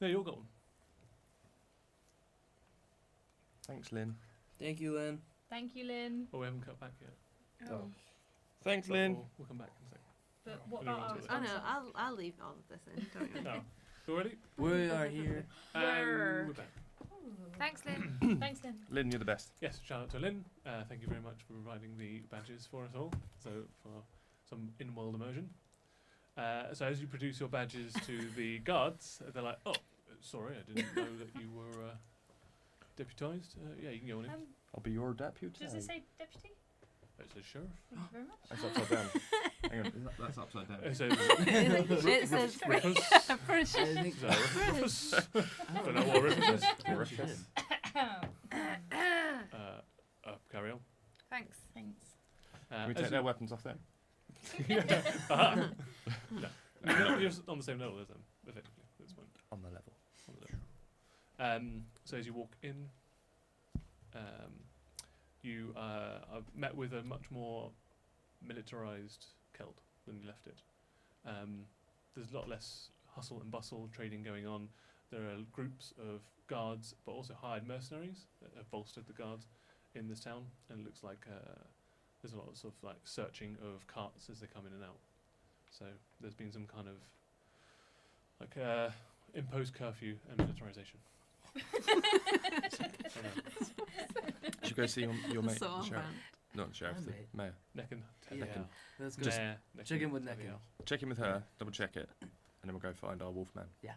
No, you all got one.
Thanks, Lynn.
Thank you, Lynn.
Thank you, Lynn.
Oh, we haven't cut back yet.
Oh. Thanks,
But
Lynn.
We'll come back in a second.
But what
Anyone
about our
else?
Oh no,
sponsor?
I'll leave all of this in. Don't you?
No. You ready?
We are here.
And
Brr.
we're back.
Thanks, Lynn.
Thanks, Lynn.
Lynn, you're the best.
Yes, shout out to Lynn. Thank you very much for providing the badges for us all. So for some in-world immersion. So as you produce your badges to the guards, they're like, "Oh, sorry, I didn't know that you were deputised. Yeah, you can go on in."
I'll be your deputy.
Does it say deputy?
It says sheriff.
Thank you very much.
That's upside down. Hang on, that's upside down.
It says
It says
Rufus.
British.
I think
So, Rufus. Don't know what Rufus is.
Rufus.
Carry on.
Thanks.
Thanks.
Can we
As
take
you-
their weapons off them?
No. You're on the same level as them, effectively, at this point.
On the level.
On the level. So as you walk in, you are met with a much more militarized Keld than you left it. There's a lot less hustle and bustle, trading going on. There are groups of guards, but also hired mercenaries that have bolstered the guards in this town, and it looks like there's a lot of sort of like searching of carts as they come in and out. So there's been some kind of like imposed curfew and militarization.
Should go see your mate,
So
the
on
sheriff.
brand.
Not the sheriff,
My
the
mate.
mayor.
Neckin.
Yeah.
Neckin.
That's good.
Just
Mayor,
check in with
something
Neckin.
else.
Check in with her, double check it, and then we'll go find our wolfman.
Yeah,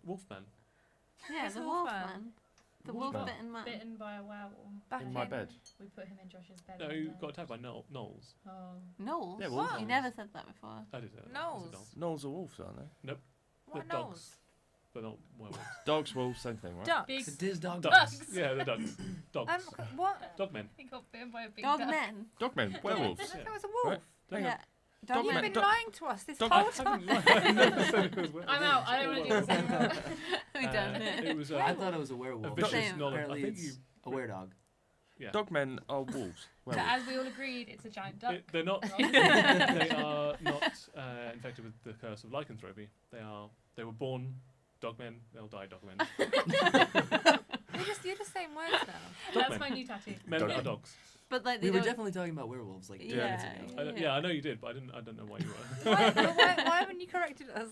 Wolfman.
Yeah,
Who's
the
the
wolf
wolf man?
man. The
Wolf
wolf
man.
bitten man.
Bitten by a werewolf.
Back
In my bed.
We put him in Josh's bed.
No,
one
you
day.
got attacked by Knowles.
Oh.
Knowles?
Yeah,
wolf
You
man.
never said that before.
I did say that. I said
Knowles.
Gnolls are wolves, aren't they?
What
dogs.
nose?
But not werewolves.
Dogs, wolves, same thing, right?
Ducks.
Big
It's a Diz dog.
Ducks.
Ducks.
Yeah, the ducks. Dogs.
What?
Dogmen.
He got bitten by a big
Dog
duck.
men.
Dogmen, werewolves.
I thought it was a wolf.
Right. Hang on.
Yeah.
Dog
Dog
You've
men-
been
dog-
lying to us this
dog-
whole
I
time.
haven't I never said it was werewolves.
I'm out. I don't want to do this anymore.
We done it.
It was
I thought it was a
a
werewolf.
vicious
Same.
knowledge. I
Apparently
think
it's
you.
a were-dog.
Yeah.
Dogmen are wolves.
But
Werewolves.
as we all agreed, it's a giant duck.
They're not.
Wrong.
They are not infected with the curse of lycanthropy. They were born dogmen. They'll die dogmen.
You're just saying words now.
That's my new tattoo.
Men
Dog-
are dogs.
But like they
We were
don't.
definitely talking about werewolves like 2
Yeah.
minutes ago.
Yeah, I know you did, but I don't know why you were.
Why haven't you corrected us?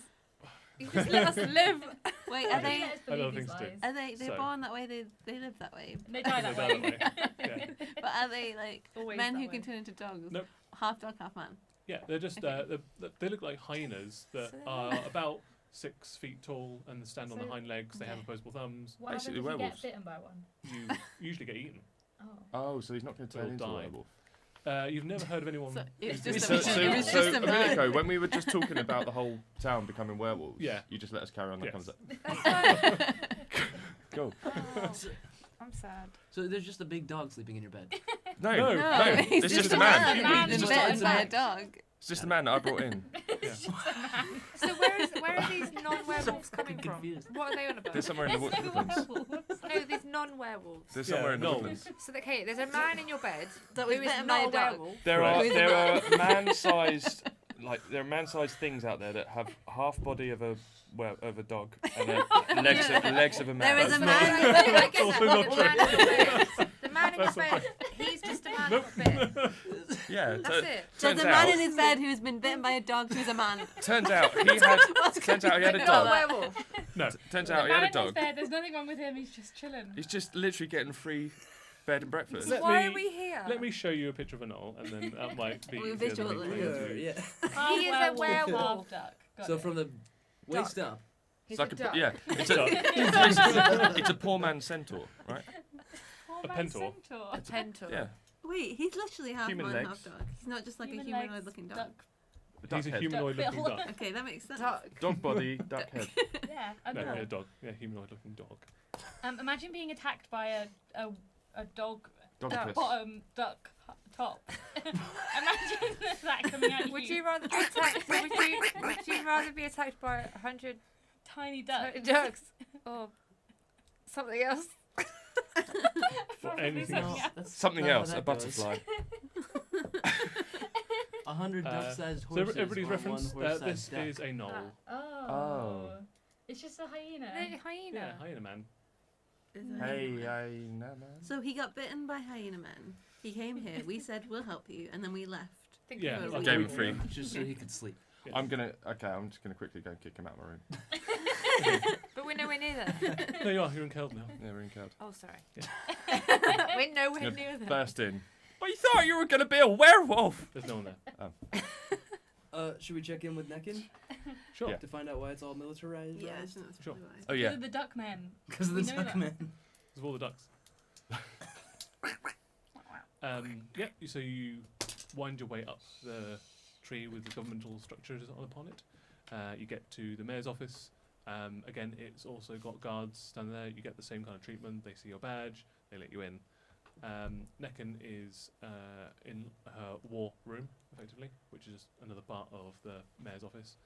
You just let us live.
Wait,
I
are they?
I don't
believe
think
these
so, too.
lies.
Are they're
So-
born that way? They live that way.
They die that
They
way.
die that way. Yeah.
But are they like
Always
men
that
who
way.
can turn into dogs?
Nope.
Half dog, half man.
Yeah, they're just they look like hyenas that
So-
are about 6 feet tall and stand on the
So-
hind legs. They have
Okay.
opposable thumbs.
What
Basically
happens if you
werewolves.
get bitten by one?
You usually get eaten.
Oh.
Oh, so he's not going to turn
They'll
into a
die.
werewolf.
You've never heard of anyone.
So it's
who's
just
been
a
bitten
man.
by
It's
so
just
a
a
minute
man.
ago, when we were just talking about the whole town becoming werewolves,
Yeah.
you just let us carry on. That
Yes.
comes up.
That's fine.
Go.
Oh, I'm sad.
So there's just a big dog sleeping in your bed.
No,
No.
no.
he's
It's just a man.
man
He's
who's
been
just
bitten by a dog.
It's just a man that I brought in.
So where are these non-werewolves coming from?
confused.
What are they on about?
They're somewhere in the woodlands.
No, these non-werewolves.
They're somewhere in the
no.
woodlands.
So okay, there's a man in your bed
That
who
was
is
bitten by
not
a
a
dog.
werewolf.
There
Right.
are man-sized man-sized things out there that have half body of a dog and then legs of a man.
There is a
That's
man.
I get
also
that,
not
but the man in your bed. The man in your
That's not
bed. He's just a man in your bed.
Yeah.
That's it.
There's
Turns
a man
out,
in his bed who's been bitten by a dog who's a man.
turns out he had a
Not a
dog.
werewolf.
No.
Turns
The
out he had
man
a
in his
dog.
bed, there's nothing wrong with him. He's just chilling.
He's just literally getting free bed and breakfast.
Let
Why
me-
are we here?
Let me show you a picture of a knoll, and then that might be
We
easier than me
visualize.
playing it to you.
Half
He is a
werewolf,
werewolf.
half duck. Got
So
it.
from the waist up.
He's
It's like
a duck.
it's a it's a poor man's centaur, right?
Poor
a
man's
pentor.
centaur.
A tentor.
Yeah.
Wait, he's literally half
Human
man,
legs.
half dog. He's not just like
Human
a
legs,
humanoid-looking dog.
duck.
He's a
Duck head.
humanoid-looking
Duck
duck.
Okay, that makes sense.
Duck.
Dog body, duck head.
Yeah, a
No,
dog.
a dog. Yeah, humanoid-looking dog.
Imagine being attacked by a dog
Dog
Duck.
piss.
bottom duck top. Imagine that coming at you.
Would you rather be attacked? Would you rather be attacked by 100
tiny duck?
ducks or something else?
Or anything
something
else.
else.
That's
Something
not how
else, a
that goes.
butterfly.
100 duck-sized
So
horses.
everybody's
on
reference.
one horse-sized
This
duck.
is a knoll.
Oh. It's just a hyena.
The hyena.
Yeah, hyena man.
Is a
Hey,
hyena man.
man.
So he got bitten by hyena men. He came here. We said we'll help you, and then we left.
Think
Yeah,
of it.
like
Gave him
we-
free.
Just so he could sleep.
I'm just gonna quickly go and kick him out of my room.
But we're nowhere near there.
No, you are. You're in Keld now.
Yeah, we're in Cloud.
Oh, sorry.
Yeah.
We're nowhere
Gonna
near there.
burst in. Well, you thought you were gonna be a werewolf.
There's no one there.
Should we check in with Nekin
Sure.
Yeah.
to find out why it's all militarized?
Yeah, I think that's
Sure.
probably why.
Oh yeah.
Because of the duck men.
Because of the
We know that.
duckman.
There's all the ducks. Yeah. So you wind your way up the tree with the governmental structures upon it. You get to the mayor's office. Again, it's also got guards standing there. You get the same kind of treatment. They see your badge. They let you in. Necken is in her war room, effectively, which is another part of the mayor's office,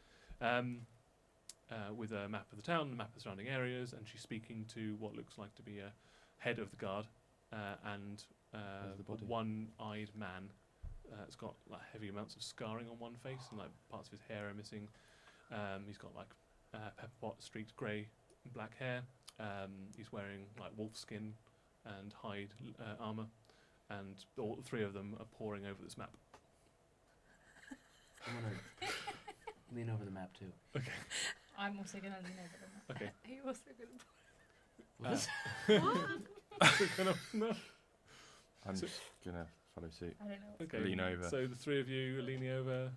with a map of the town, a map of the surrounding areas, and she's speaking to what looks like to be a head of the guard and
Where's the body?
a one-eyed man. It's got like heavy amounts of scarring on one face, and like parts of his hair are missing. He's got like pepper pot streaked grey and black hair. He's wearing like wolf skin and hide armor, and all three of them are poring over this map.
I'm gonna lean over the map too.
I'm also going to lean over them.
Okay.
He was so good.
No.
I'm
So-
just gonna follow suit.
I don't know. What's
Okay.
Lean over.
So the three of you are leaning over.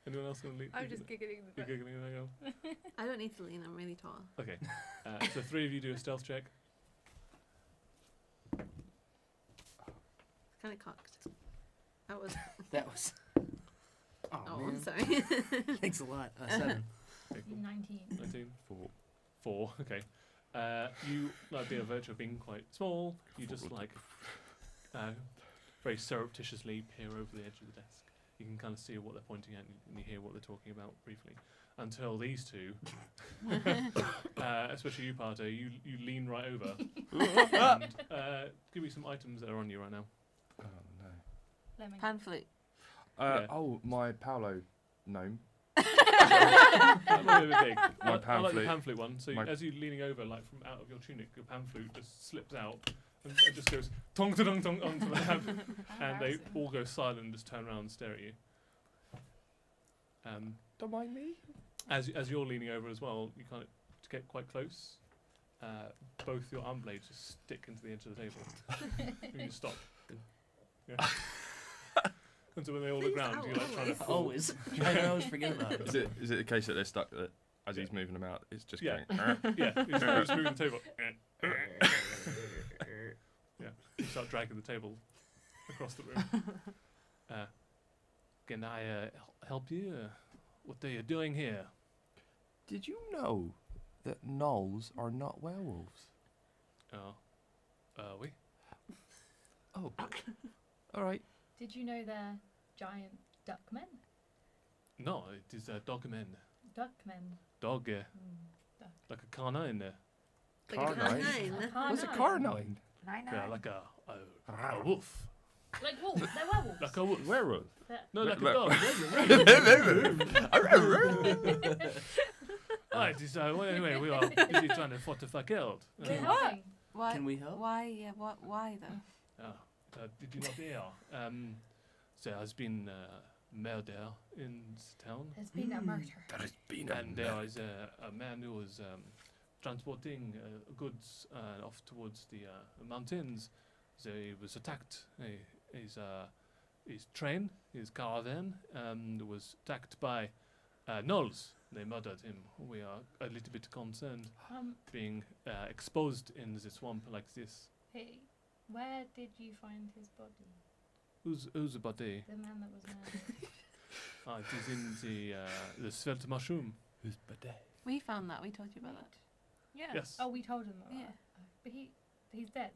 Anyone else going to lean?
I'm just giggling in the
You're
back.
giggling there, go.
I don't need to lean. I'm really tall.
Okay. So three of you do a stealth check.
Kind of cocked. That was.
That was. Oh,
Oh,
man.
I'm sorry.
Thanks a lot. 7.
Okay, cool.
19.
19. 4. Okay. You, like, being a virtue of being quite small, you just, like, very surreptitiously peer over the edge of the desk. You can kind of see what they're pointing at, and you hear what they're talking about briefly. Until these two, especially you, Parter, you lean right over. And give me some items that are on you right now.
Oh no.
Lemon.
Pan flute.
Yeah.
Oh, my Paolo gnome.
That might be a bit big.
My
I like the
pan flute.
pan flute one. So
My-
as you're leaning over, like from out of your tunic, your pan flute just slips out and it just goes tong to dong tong onto the hand, and they
Embarrassing.
all go silent and just turn around and stare at you.
Don't mind me.
As you're leaning over as well, you kind of to get quite close. Both your arm blades just stick into the edge of the table. You just stop. Yeah. And so when they all look
Please,
round, you're like trying to fall.
Always. I always forget about it.
Is it the case that they're stuck that as he's moving them out, it's just
Yeah.
going.
Yeah, you just move the table. Yeah, you start dragging the table across the room. Can I help you? What are you doing here?
Did you know that gnolls are not werewolves?
Oui.
Oh. All right.
Did you know they're giant duck men?
No, it is a dog man.
Duck men.
Dog,
Duck.
like a canine.
Car nine. What's a car nine?
Yeah, like a wolf.
Like wolves. They're werewolves.
Like a wolf.
Werewolf.
No, like a
Wer-
dog. Right, so anyway, we are busy trying to fortify Geld.
We're
What?
helping.
Why?
Can we help?
Why? Yeah. Why though?
Did you not hear? There has been murder in this town,
There's been a murder.
There has been
and there is a man who was transporting goods off towards the mountains. So he was attacked. His train, his caravan, was attacked by gnolls. They murdered him. We are a little bit concerned being exposed in the swamp like this.
Hey, where did you find his body?
Who's the body?
The man that was murdered.
It is in the svelte mushroom.
Who's bidet?
We found that. We told you about that.
Yeah.
Yes.
Oh, we told him about
Yeah.
that. But he's dead.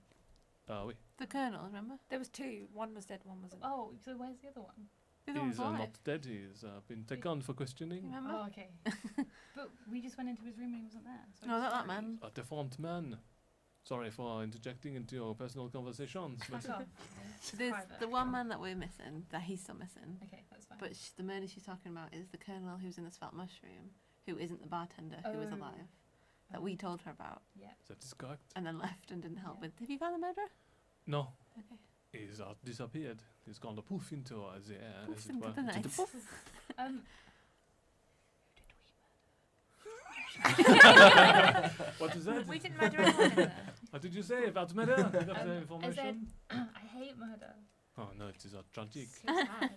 We.
The colonel, remember?
There was two. One was dead. One wasn't.
Oh, so where's the other one?
The other one's
He's
alive.
not dead. He's been taken on for questioning.
Remember?
Oh, okay. But we just went into his room and he wasn't there. So
No, not that
sorry.
man.
A deformed man. Sorry for interjecting into your personal conversations. But
Fuck off. It's
There's
private.
the one man that we're missing, that he's still missing.
Okay, that's fine.
But the murder she's talking about is the colonel who's in the svelte mushroom, who isn't the bartender, who was
Oh.
alive, that we told her about,
Yeah.
that is correct.
and then left and didn't help
Yeah.
with. Have you found the murderer?
No,
Okay.
he's disappeared. He's gone to poof into the air,
Poof
as it
into
were.
the night.
What is that?
We didn't murder anyone in there.
What did you say about murder? You got the
I said,
information?
I hate murder.
Oh no, it is a tragic.
So sad.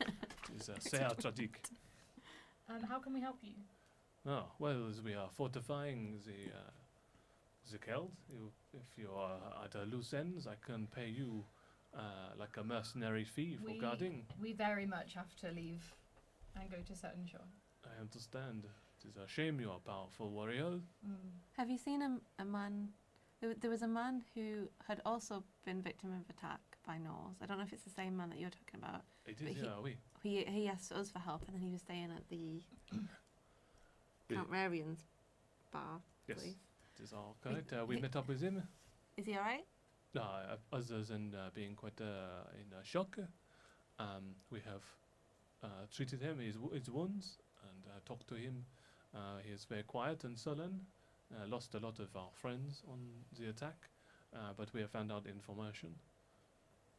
It is a sehr tragic.
How can we help you?
Oh, well, as we are fortifying the Keld. If you are at a loose ends, I can pay you like a mercenary fee for guarding.
We very much have to leave and go to Suttenshore.
I understand. It is a shame you are a powerful warrior.
Have you seen a man? There was a man who had also been victim of attack by gnolls. I don't know if it's the same man that you're talking about.
It
But
is,
he-
yeah, we.
He asked us for help, and then he was staying at the
The-
Count Rarian's bar
Yes,
place.
it is all correct. We
he-
met up with him.
Is he alright?
Other than being quite in shock, we have treated him, his wounds, and talked to him. He is very quiet and sullen. Lost a lot of our friends on the attack, but we have found out information.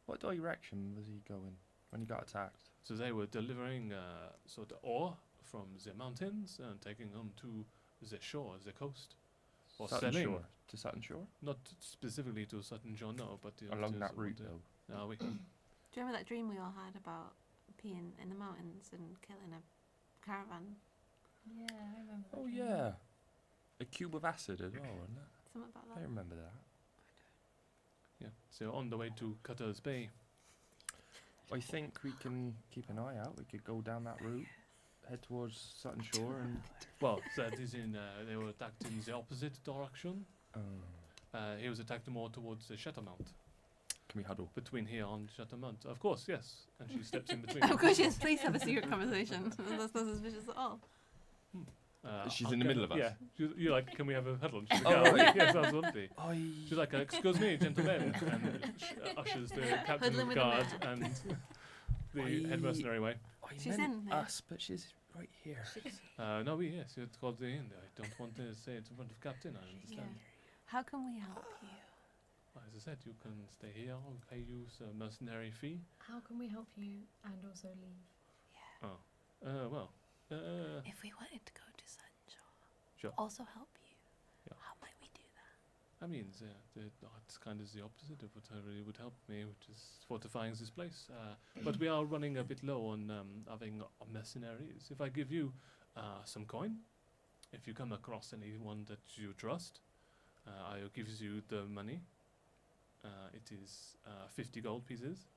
What direction was he going when he got attacked?
So they were delivering sort of ore from the mountains and taking them to the shore, the coast, or selling.
Suttenshore. To Suttenshore?
Not specifically to Suttenshore, no, but
Along
to
that
the-
route, though.
we
Do you remember that dream we all had about peeing in the mountains and killing a caravan?
Yeah, I remember that.
Oh,
dream.
yeah. A cube of acid as well, wasn't it?
Something about
I
that.
remember that.
Yeah, so on the way to Cutter's Bay.
I think we can keep an eye out. We could go down that route, head towards Suttenshore, and
Well, that is in. They were attacked in the opposite direction.
oh,
He was attacked more towards the Shattermount,
can we huddle?
between here and Shattermount. Of course, yes. And she steps in between.
Of course, yes. Please have a secret conversation. That's not suspicious at all.
She's in the middle of us.
Yeah, you're like, can we have a huddle? And she's
Oh,
like,
right.
yes, absolutely.
I
She's like, excuse me, gentlemen, and ushers the captain
Huddling
of
with
the
the
guard
man.
and the head mercenary away.
She's
meant
in there.
us, but she's right here.
No, yes, it's called the inn. I don't want to say it in front of captain. I understand.
How can we help you?
Well, as I said, you can stay here. I'll pay you a mercenary fee.
How can we help you and also leave?
If we wanted to go to Suttenshore,
Sure.
also help you,
Yeah.
how might we do that?
I mean, it's kind of the opposite of what really would help me, which is fortifying this place. But we are running a bit low on having mercenaries. If I give you some coin, if you come across anyone that you trust, I will give you the money. It is 50 gold pieces.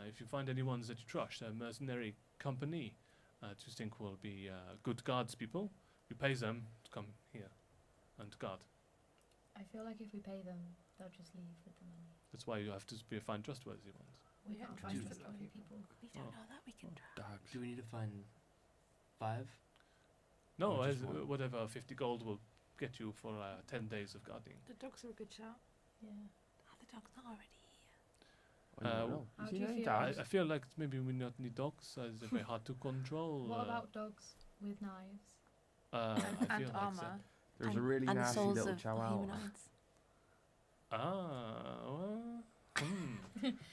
If you find anyone that you trust, a mercenary company, that you think will be good guards people, you pay them to come here and guard.
I feel like if we pay them, they'll just leave with the money.
That's why you have to find trustworthy ones.
We
don't
can't
trust
trust
a lot of
people.
We don't
Oh.
know that we can trust.
Dogs.
Do we need to find 5?
No,
Or just
as,
one?
whatever 50 gold will get you for 10 days of guarding.
The dogs are a good shout.
Yeah.
Are the dogs not already here?
Oh, you don't know.
How
Is
do
he
you
named
feel?
Dogs?
I feel like maybe we not need dogs, as they're very hard to control.
What about dogs with knives?
I
And
feel like
armour.
There's a really
and
nasty
souls
little
of
chihuahua.
humanoids.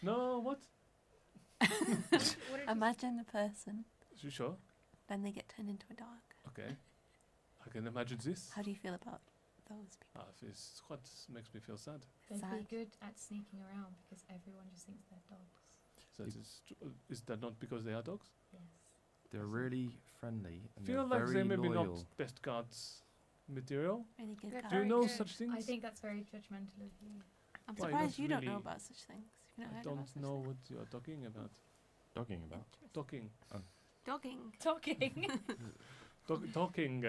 No, what?
What did you
Imagine a person,
You sure?
then they get turned into a dog.
Okay. I can imagine this.
How do you feel about those people?
It's quite makes me feel sad.
They'd
Sad.
be good at sneaking around because everyone just thinks they're dogs.
So is that not because they are dogs?
Yes.
They're really friendly and
Feel
they're
like
very
they maybe
loyal.
not best guards material.
Really good
They're
guys.
Do you
very
know
good.
such things?
I think that's very judgmental of you.
I'm
Why,
surprised
not
you don't know
really-
about such things. You've not
I
heard
don't
about such
know
things.
what you are talking about.
Dogging about.
Talking.
Dogging.
Talking.
Talking.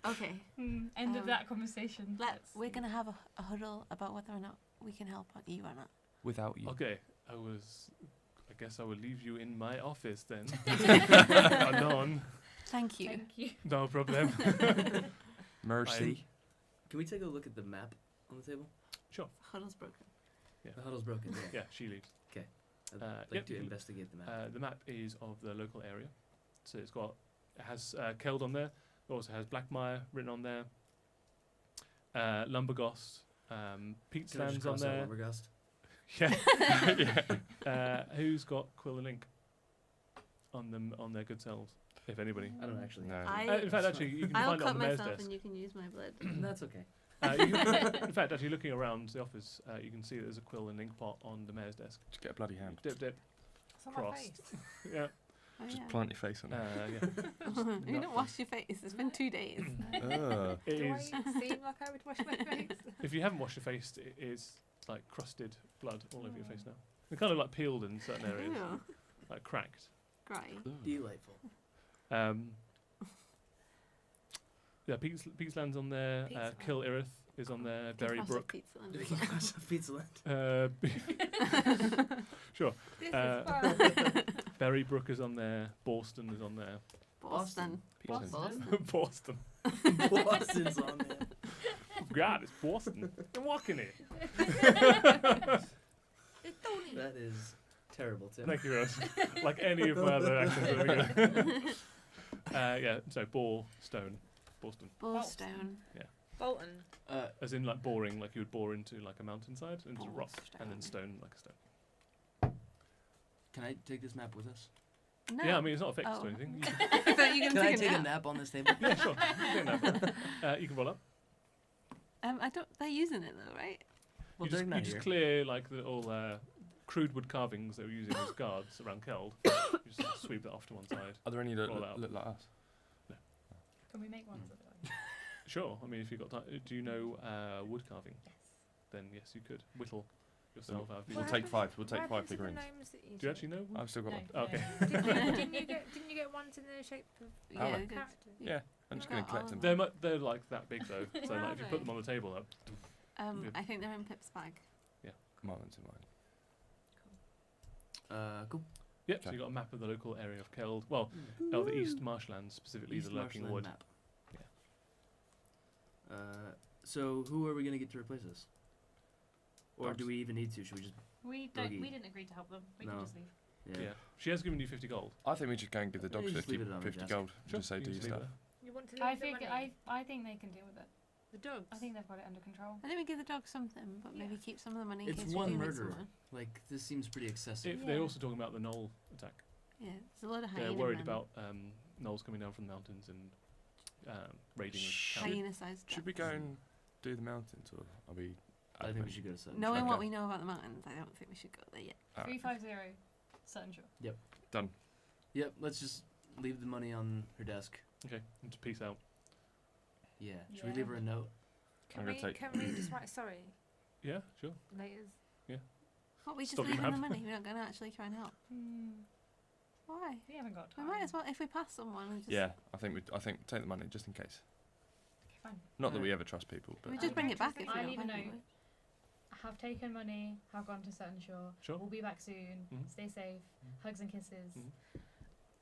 Okay.
End of
Um,
that conversation.
We're gonna have a huddle about whether or not we can help you or not.
Without you.
Okay. I guess I will leave you in my office then. Alone.
Thank you.
Thank you.
No problem.
Mercy.
Can we take a look at the map on the table?
Sure.
Huddle's broken.
The huddle's broken.
Yeah, she leaves.
I'd like
yep,
to
you-
investigate the map.
The map is of the local area. So it has Keld on there. It also has Blackmire written on there. Lumbergost. Pete's
Can I just
Lands on
cross out
there.
Lumbergast?
Yeah. Who's got Quill and Ink on them on their good selves? If anybody.
I don't actually.
No.
In fact, actually, you can
I'll
find it on
cut
the mayor's
myself
desk.
and you can use my blood.
That's okay.
In fact, actually, looking around the office, you can see there's a Quill and Ink pot on the mayor's desk.
Just get a bloody hand.
Dip, dip.
It's on my
Crossed.
face.
Yeah.
Oh,
Just
yeah.
plant your face on it.
Yeah.
you
not
don't wash your face. It's been 2 days.
Ugh.
It
Do I
is.
seem like I would wash my face?
If you haven't washed your face, it is like crusted blood all over your face now. They're kind of like peeled in certain areas,
Ew.
like cracked.
Grey.
Delightful.
Yeah, Pete's Land's on there.
Pete's
Kill Irith is on there. Berry
Classic
Brook.
pizza under
Big
the block.
glass of pizza land.
Sure.
This
Uh,
is fun.
Berry Brook is on there. Boston is on there.
Boston.
Boston.
Boston.
Boston's on there.
God, it's Boston. I'm walking it.
That is terrible, Tim.
Thank you, Rose. Like any of my other accents. There we go. Yeah, so Boston.
Boston.
Bolton.
As in like boring, like you would bore into like a mountainside, into rock, and then stone like a stone.
Can I take this map with us?
No.
Yeah, I mean it's not fixed
Oh.
or anything.
I thought you were
Can
going
I
to
take a
nap.
nap on this table?
Yeah, sure. You can have you can roll up.
I don't. They're using it though, right?
Well,
you just,
they're not
you just
here.
clear like the all crude wood carvings they were using as guards around Keld. You just like, sweep that off to one side.
Are there any that
Roll out.
look like us?
Can we make ones of it?
Sure. I mean, if you've got time, do you know wood carving?
Yes.
Then yes, you could whittle yourself out. of
We'll
these-
take 5. We'll
What
take 5
happened to the
figurines.
gnomes that
Do you
took?
actually know? Wood?
I've still got
No,
one.
Oh, okay.
didn't you get ones in the shape of
Yeah,
Alec.
they're good.
characters?
Yeah, I'm just going to
Got
collect
all
them.
of
They're like that big though. So
Where
like
are
if you
they?
put them on the table, Good.
I think they're in Pip's bag.
Marlin's in mine.
Cool.
Yep. So
Okay.
you got a map of the local area of Keld. Well, the East Marshlands, specifically
East
the Lurking
Marshland
Wood.
map. So who are we gonna get to replace us? Or do
Dogs.
we even need to? Should we just?
We
Boogie.
didn't agree to help them. We
No.
can just leave.
Yeah. She has given you 50 gold.
I think we should go and give the dogs
Yeah, just
50,
leave it on the
50
desk.
gold.
Sure,
Just say
you
do
can
your
just leave
stuff.
You want to leave
I
the
think
money?
I think they can deal with it.
The dogs.
I think they've got it under control.
I think we give the dog something, but maybe keep some of the money in
It's
case
one
we do meet
murderer.
someone.
Like this seems pretty excessive.
If they're
Yeah.
also talking about the Knoll attack.
Yeah, there's a lot of hyena
They're worried
men.
about Knolls coming down from the mountains and raiding the
Shh.
town.
hyena-sized
Should we
ducks.
go and do the mountains, or are we?
I think we should go to Sutton.
Knowing what
Okay.
we know about the mountains, I don't think we should go there yet.
Alright.
350 Suttenshore.
Done.
Yep. Let's just leave the money on her desk.
Okay, and to peace out.
Yeah. Should we leave her a note?
Can
I'm
we,
gonna take-
can we just write sorry
Yeah, sure.
later?
What, we just
Stop
leave
your
them the
hand.
money? We're not going to actually try and help. Why?
We haven't got
We
time.
might as well, if we pass someone, and just,
Yeah, I think take the money just in case.
Okay, fine.
Not that we
Alright.
ever trust people, but
we
I
just bring
don't
it back
trust
if we
I'll
don't
leave a
find
note.
it.
have taken money, have gone to Suttenshore.
Sure.
We'll be back soon.
Mhm.
Stay safe. Hugs and kisses.
Mhm.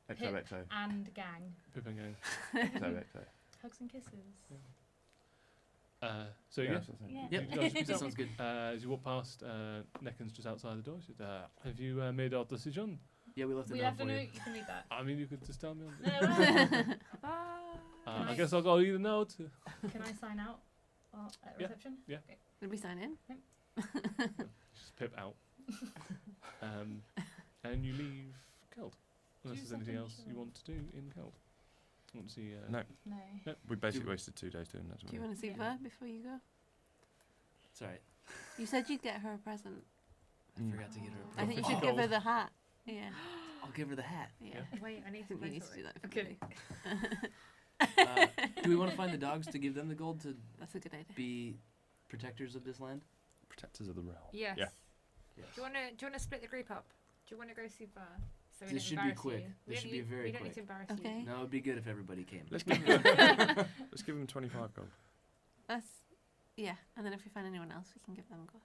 XOXO.
And gang.
Pip and gang.
XOXO.
Hugs and kisses.
So yeah.
that's what I'm saying.
Yeah.
Yep.
You guys
That
speak
sounds good.
as you walk past, Necken's just outside the door. She said, "Have you made our decision?"
Yeah, we left it
We
down
left a
for
note.
you.
You can read that.
I mean, you could just tell me. On
No,
I guess I'll go read the note.
Can I sign out at
Yeah.
reception?
Yeah.
Okay.
Did we sign in?
Just Pip out. And you leave Keld. Unless there's anything else you want to do in Keld. You want to see?
No.
No.
We basically
Do-
wasted 2 days doing that.
Do you want to see
Yeah.
Ver before you go?
It's alright.
You said you'd get her a present.
I forgot to get her.
I think you
Oh.
should give her the hat. Yeah.
I'll give her the hat.
Yeah.
Wait, I need
I
to
think you
play
need to
for
do
it.
that for
Okay.
me.
Do we want to find the dogs to give them the gold to
That's a good idea.
be protectors of this land?
Protectors of the realm.
Yes.
Yeah.
Yes.
Do you want to split the group up? Do you want to go see Ver? So we
This
don't
should be
embarrass
quick.
you.
This should be very
We don't need
quick.
to embarrass
Okay.
you.
No, it'd be good if everybody came.
Let's give them 25 gold.
That's yeah. And then if we find anyone else, we can give them gold.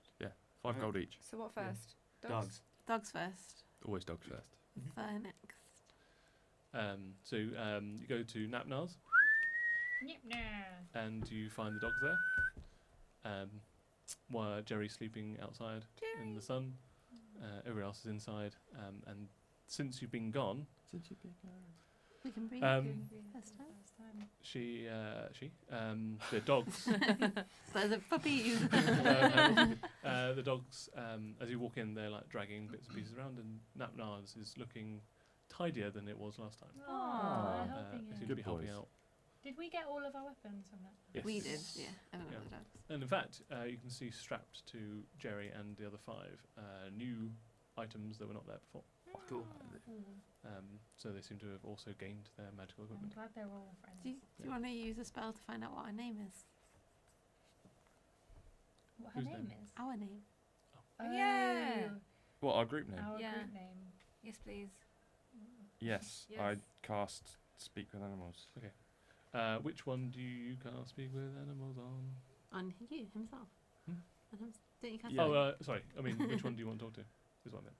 5 gold each.
So what
Yeah.
first?
Dogs.
Dogs first.
Always dogs first.
Ver next.
So you go to Napnar's
Yep, no.
and you find the dogs there. While Jerry's sleeping outside in the sun, everyone else is inside. And since you've been gone,
We can breathe. First time.
the dogs,
So the puppies.
the dogs, as you walk in, they're like dragging bits and pieces around, and Napnar's is looking tidier than it was last time.
Aww,
They
helping
seem
you.
to be
Good
helping
boys.
out.
Did we get all of our weapons from that?
Yes.
We did. Yeah. Everyone
Yeah.
with the dogs.
And in fact, you can see strapped to Jerry and the other 5 new items that were not there before.
Cool.
So they seem to have also gained their magical
I'm
equipment.
glad they're all friends.
Do you want to use a spell to find out what our name is?
What her
Whose
name
name?
is?
Our name.
Oh,
Yeah.
What, our group name?
Our
Yeah.
group name.
Yes, please.
Yes,
Yes.
I cast Speak with Animals.
Which one do you can't speak with animals on?
On you himself.
Hmm?
On him, don't you cast
Yeah.
Oh, sorry. I mean, which one do you want to talk to? Is what I meant.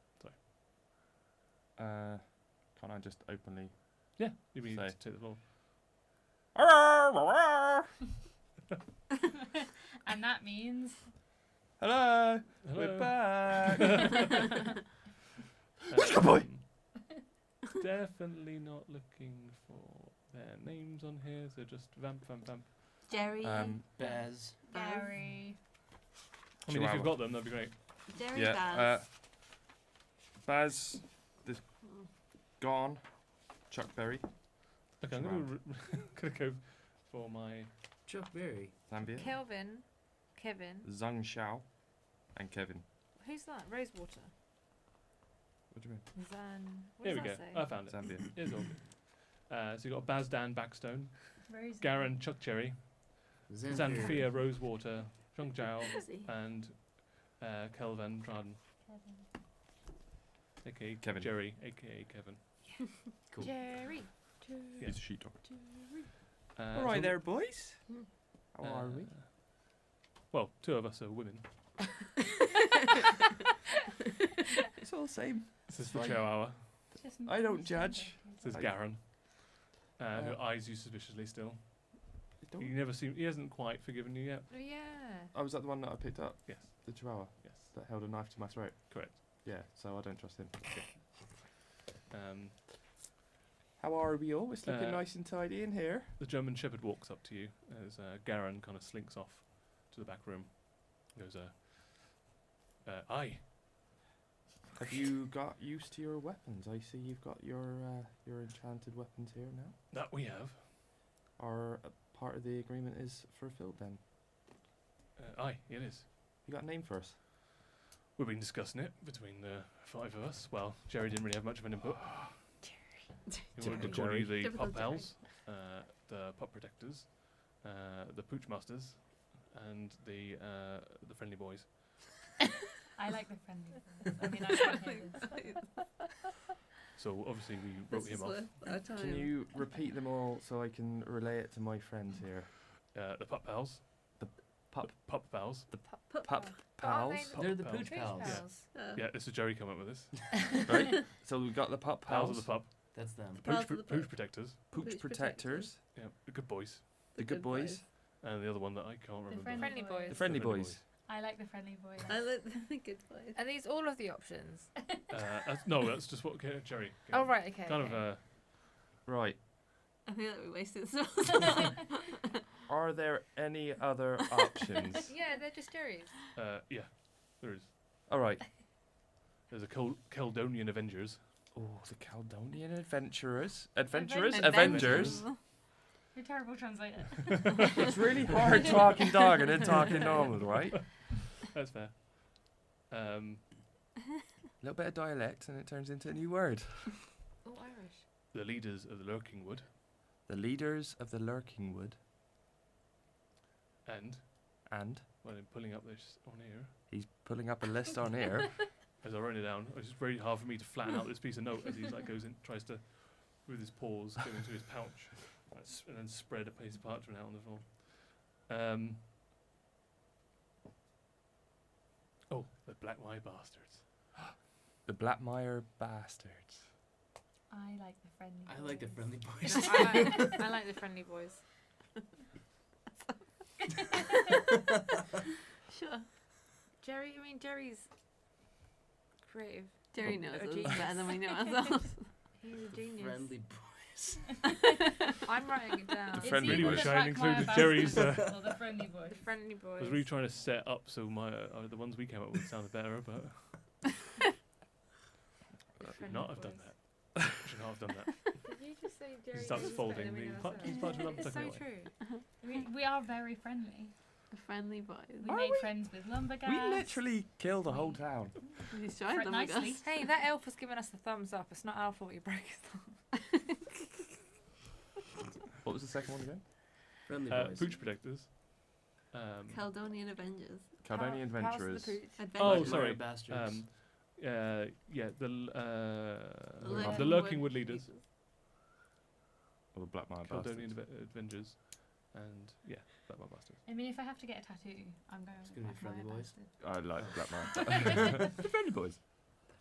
Can't I just openly...
Yeah, you mean
Say.
to take the floor.
And that means
Hello,
Hello.
we're back.
Um, Definitely not looking for their names on here, so just vamp.
Jerry.
Baz.
Gary.
I mean, if
Chihuahua.
you've got them, that'd be great.
Jerry
Yeah,
Baz.
Baz, this gone. Chuck Berry,
Okay, I'm gonna go for my.
Chuck Berry.
Zambia,
Kevin.
Zhang Xiao, and Kevin.
Who's that? Rosewater.
What do you mean?
Zan. What
Here
does
we go.
that say?
I found it.
Zambia.
It's all good. So you got Bazdan Backstone,
Rose.
Garen Chuckcherry, Xanthia Rosewater, Zhong Zhao,
Busy.
and Kelvin Braden, aka
Kevin.
Jerry, aka Kevin.
Cool.
Jerry.
Yeah.
He's a sheepdog.
So-
Alright there, boys.
Hmm.
How are we?
Well, 2 of us are women.
It's all the same.
This is for
Fine.
Chihuahua.
I don't judge.
This is
I-
Garen, who
Uh,
eyes you suspiciously still.
Don't-
You never seem. He hasn't quite forgiven you yet.
Oh yeah.
Oh, was that the one that I picked up?
Yes.
The Chihuahua
Yes.
that held a knife to my throat?
Correct.
Yeah, so I don't trust him.
Um,
How are we all? It's looking
Uh,
nice and tidy in here.
the German Shepherd walks up to you as Garen kind of slinks off to the back room. Goes, aye.
Have you got used to your weapons? I see you've got your enchanted weapons here now.
That we have.
Are part of the agreement is fulfilled then?
Aye, it is.
You got a name for us?
We've been discussing it between the 5 of us. Well, Jerry didn't really have much of an input. He wanted to call you the
Typical
Pup
Jerry.
Pals, the Pup Protectors, the Pooch Masters, and the Friendly Boys.
I like the friendly. Ones. I mean, I can't hear this.
So obviously we wrote him off.
our time.
Can you repeat them all so I can relay it to my friends here?
The Pup Pals,
Pup
Pup pals.
pup
But aren't
pals.
they
They're the
Pals.
pooch
Pooch
pals.
pals.
Yeah, this is Jerry come up with this.
Right? So we've got the pup
Pals
pals,
of the pup.
That's them.
Pals
Pooch,
of the
pooch
pup.
protectors.
pooch
Pooch
protectors,
Yeah, the good boys.
the good boys,
And the other one that I can't remember.
Friendly boys.
the friendly
Friendly
boys.
I like the friendly boy.
I like the good boys.
Are these all of the options?
No, that's just what Jerry. gave.
Oh right, okay.
Kind
okay.
of.
Right.
I feel like we wasted so
Are there any other options?
Yeah, they're just Jerry's.
Yeah, there is.
All right.
There's a Caledonian Avengers.
Oh, the Caledonian Adventurers.
Adventurers.
Avengers.
You're a terrible translator.
It's really hard talking dog and then talking normal, right?
That's fair.
A little bit of dialect and it turns into a new word.
Oh, Irish.
The leaders of the Lurking Wood.
The leaders of the Lurking Wood.
And,
And
well, I'm pulling up this on here.
he's pulling up a list on here.
As I write it down, it's very hard for me to flatten out this piece of note as he like goes in, tries to, with his paws, go into his pouch, and then spread a piece of parchment out on the floor. Oh, the Blackmire bastards.
The Blackmire bastards.
I like the friendly boys.
I like the friendly boys.
I like the friendly boys.
Sure.
Jerry's creative.
Jerry
Oh,
knows
a
us
genius.
better than we know ourselves.
He's a genius.
Friendly boys.
I'm writing it down.
The
It's
friendly
Really
either
boys.
wish
the
I had
Blackmire
included
bastards
Jerry's.
or the friendly boys.
The friendly
I
boys.
was really trying to set up so my the ones we came up with sounded better, but I should
Friendly
not have done
boys.
that. I should not have done that.
Did you just say Jerry?
starts
knows
folding
better than we
the
know
part-
ourselves?
these parts without
It's so
tucking away.
true.
We are very friendly.
The friendly boys.
We
Are
made
we?
friends with lumberjacks.
We literally killed the whole town.
He's trying
Fred
them with
nicely.
us.
Hey, that elf was giving us the thumbs up. It's not our fault you broke his thumb.
What was the second one again?
Friendly boys.
Pooch protectors.
Caledonian Avengers.
Caledonian
Pals of the
Adventurers.
Pooch.
Oh,
Adventures.
sorry.
Bastards.
Yeah, the
Lurking
Lurking
Wood
Wood leaders.
Or the Blackmire
Caledonian
bastards.
Avengers. And yeah, Blackmire bastards.
I mean, if I have to get a tattoo, I'm going
It's
with
gonna be friendly
Blackmire
boys.
bastard.
I like Blackmire. the Friendly Boys.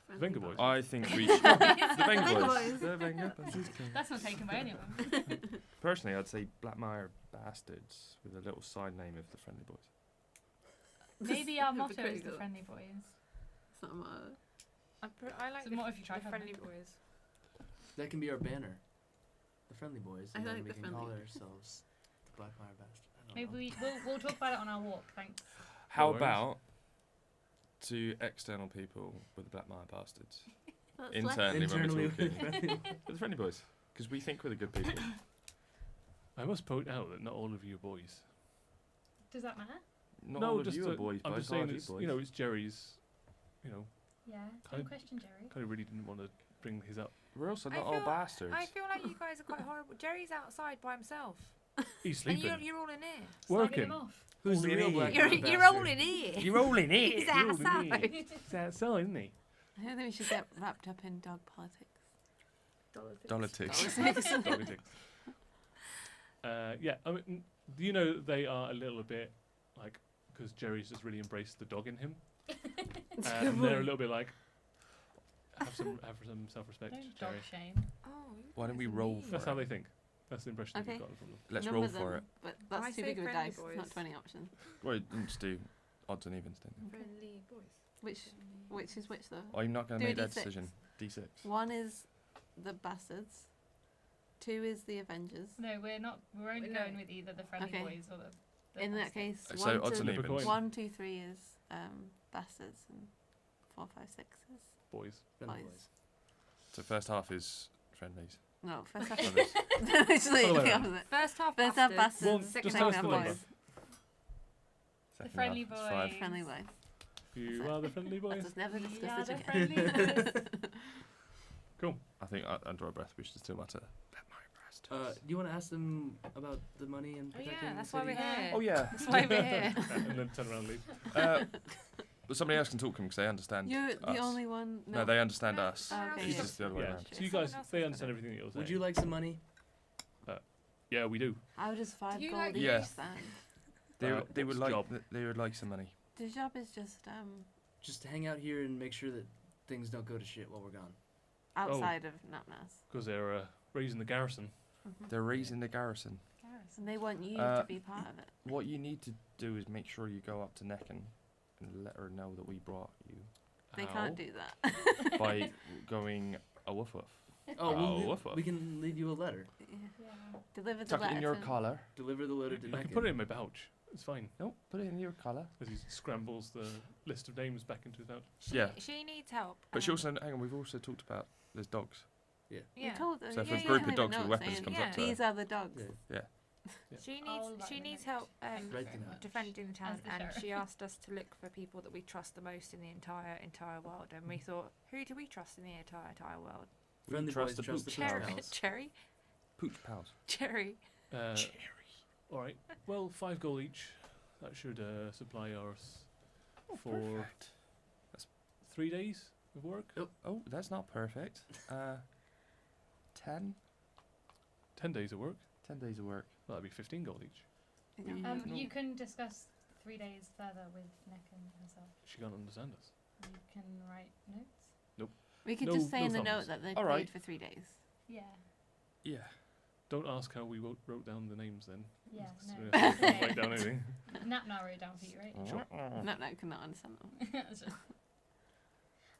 Friendly
Venga boys.
I think we should. The Venga
Venga
Boys.
Boys.
The Venga Boys.
That's not taken by anyone.
Personally, I'd say Blackmire Bastards with a little side name of the Friendly Boys.
Maybe our motto is the
Hypocritical.
friendly boys.
It's not a motto.
I like
So
the,
what if you try
the
something?
friendly boys.
That can be our banner. The friendly boys.
I
And then
like
we
the
can call
friendly.
ourselves the Blackmire Bastard. I don't
Maybe
know.
we'll talk about it on our walk. Thanks.
How
worries.
about to external people with the Blackmire Bastards?
That's
Internally,
Internally
when we're
with
talking.
friendly
With the Friendly Boys. Because we think we're the good people.
I must point out that not all of you are boys.
Does that matter?
Not
no,
all of
just
you are boys,
I'm
but
just
God,
saying
you
it's
boys.
you know it's Jerry's. You know,
Yeah.
Kind
Don't
of-
question Jerry.
kind of really didn't want to bring his up.
We're also
I
not all
feel-
bastards.
I feel like you guys are quite horrible. Jerry's outside by himself.
He's
And
sleeping.
you're all in here.
Slagging
Working.
him off.
Who's the
All
real
in
Blackmire
here.
You're
Bastard?
all in here.
You're all in it.
He's
You're all in
outside.
it.
He's outside, isn't he?
I don't think we should get wrapped up in dog politics.
Politics.
Politics. Yeah, I mean, do you know they are a little bit like because Jerry's just really embraced the dog in him, and they're a little bit like have some self-respect,
Don't
Jerry.
dog shame.
Oh, you
Why don't
guys
we
are
roll
mean.
for
That's
it?
how they think. That's the impression
Okay.
we've gotten from them.
Let's
Number
roll
them,
for it.
But
I
that's too
say
big of a
friendly
dice. It's not
boys.
20 options.
Well, you can just do odds and evens then.
Friendly boys.
Which is which though?
I'm not going to
Do a
make that
D6.
decision. D6.
One is the bastards. Two is the Avengers.
No, we're not. We're only
No.
going with either the friendly
Okay.
boys or the
In that
bastards.
case,
So
one,
odds and
to,
Flip a
evens.
coin.
1, 2, 3 is bastards, and 4, 5, 6 is
Boys.
Friendly
boys.
boys.
So first half is friendlies.
No, first half.
Others.
Literally
Oh,
the
yeah.
opposite.
First half
First half
bastards.
bastards.
Well,
second
just
second
tell us
half
the
boys.
number.
Second
friendly
half is 5.
boys.
Friendly boys.
You are the friendly boys.
Let's just never
We
discuss
are
it
the
again.
friendly boys.
I think under our breath we should still mutter. Blackmire Bastards.
Do you want to ask them about the money and
Oh
protecting
yeah,
the
that's why we're
city?
here.
Oh yeah.
That's why we're here.
And then turn around and leave.
But somebody else can talk to them because they understand
You're the
us.
only one.
No, they understand us.
Oh, okay,
He's
yeah.
just the other way
Yeah.
around.
So you
Someone
guys,
else
they
has
understand
done it.
everything that you're saying.
Would you like some money?
Yeah, we do.
How does 5
Do you
gold
like
each
Yeah.
stand?
They would
what's the
like
job?
they would like some money.
The job is just
Just to hang out here and make sure that things don't go to shit while we're gone.
outside of Napnas.
Because they're raising the garrison.
They're raising the garrison.
And they want you
Uh,
to be part of it.
What you need to do is make sure you go up to Necken and let her know that we brought you
They
How?
can't do that.
by going a woof woof.
Oh,
Oh, woof woof.
we can leave you a letter.
Deliver the
Tuck it
letter
in your
to-
collar.
Deliver the letter to
I can
Necken.
put it in my pouch. It's fine.
No, put it in your collar.
As he scrambles the list of names back into his pouch.
Yeah.
She needs help.
But she also, hang on, we've also talked about there's dogs.
You
Yeah.
told her.
So if
yeah,
a
you
group
can
of
leave a
dogs with
note
weapons
saying,
comes
up
up to her.
These are the dogs.
Yeah.
She
I'll
needs
write
she
the
needs
note.
help
Write the note.
defending the town,
As the
and
sheriff.
she asked us to look for people that we trust the most in the entire world. And we thought, who do we trust in the entire world?
We
Friendly
trust
boys
the
trust the
pooch
Cherry,
pals.
pals.
Cherry,
Pooch pals.
Cherry.
All right. Well, 5 gold each. That should supply us for
Perfect.
3 days of work.
Oh, that's not perfect. 10?
10 days of work.
10 days of work.
Well, that'd be 15 gold each.
Yeah.
No.
You can discuss 3 days further with Necken herself.
She can't understand us.
You can write notes.
We could
No-
just say
no
in the
thumbs.
note that they
All right.
paid for 3 days.
Yeah.
Yeah.
Don't ask how we wrote down the names then.
Yeah.
So
No.
we have to write down anything.
Napna wrote it down for you, right?
Sure.
No, cannot understand them.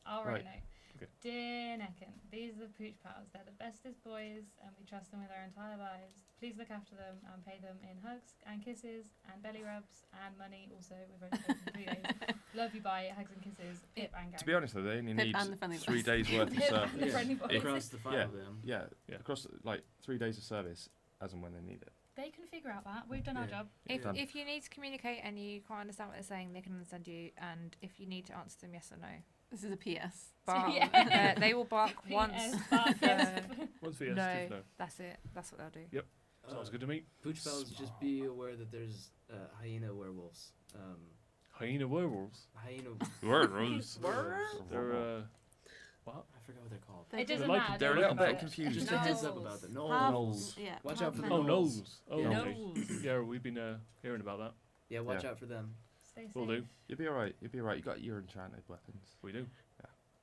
I'll
Right.
write a note.
Okay.
Dear Necken, these are the Pooch Pals. They're the bestest boys, and we trust them with our entire lives. Please look after them and pay them in hugs and kisses and belly rubs and money. Also, we've already spoken for 3 days. Love you, bye. Hugs and kisses. Pip and Gary.
To be honest, though, they only
Pip
need
and the friendly
3
boys.
days worth of
Pip
service.
and the
Yeah.
friendly boys.
Across the 5
Yeah.
of them.
Yeah,
Yeah.
across like 3 days of service, as and when they need it.
They can figure out that. We've done our
Yeah.
job.
If
Done.
if you need to communicate and you can't understand what they're saying, they can understand you. And if you need to answer them yes or no,
This is a PS.
bark.
Yeah.
They will bark once.
PS, bark, yes.
Once for yes,
No.
two for no.
That's it. That's what they'll do.
Yep. Sounds good to me.
Pooch pals, just be aware that there's hyena werewolves.
Hyena werewolves.
Hyena.
Werewolves.
They're what?
I forgot what they're called.
They're
It doesn't
like-
matter.
They're a
don't
little
worry
bit
about it.
confused.
Just a heads up
Gnolls.
about them.
half,
Gnolls.
yeah,
Watch
half
out for
men.
the
Oh,
Gnolls.
nose. Oh,
Yeah.
okay. Yeah, we've been hearing about that.
Yeah, watch
Yeah.
out for them.
Stay safe.
We'll do.
You'll be alright. You'll be alright. You got your enchanted weapons.
We do.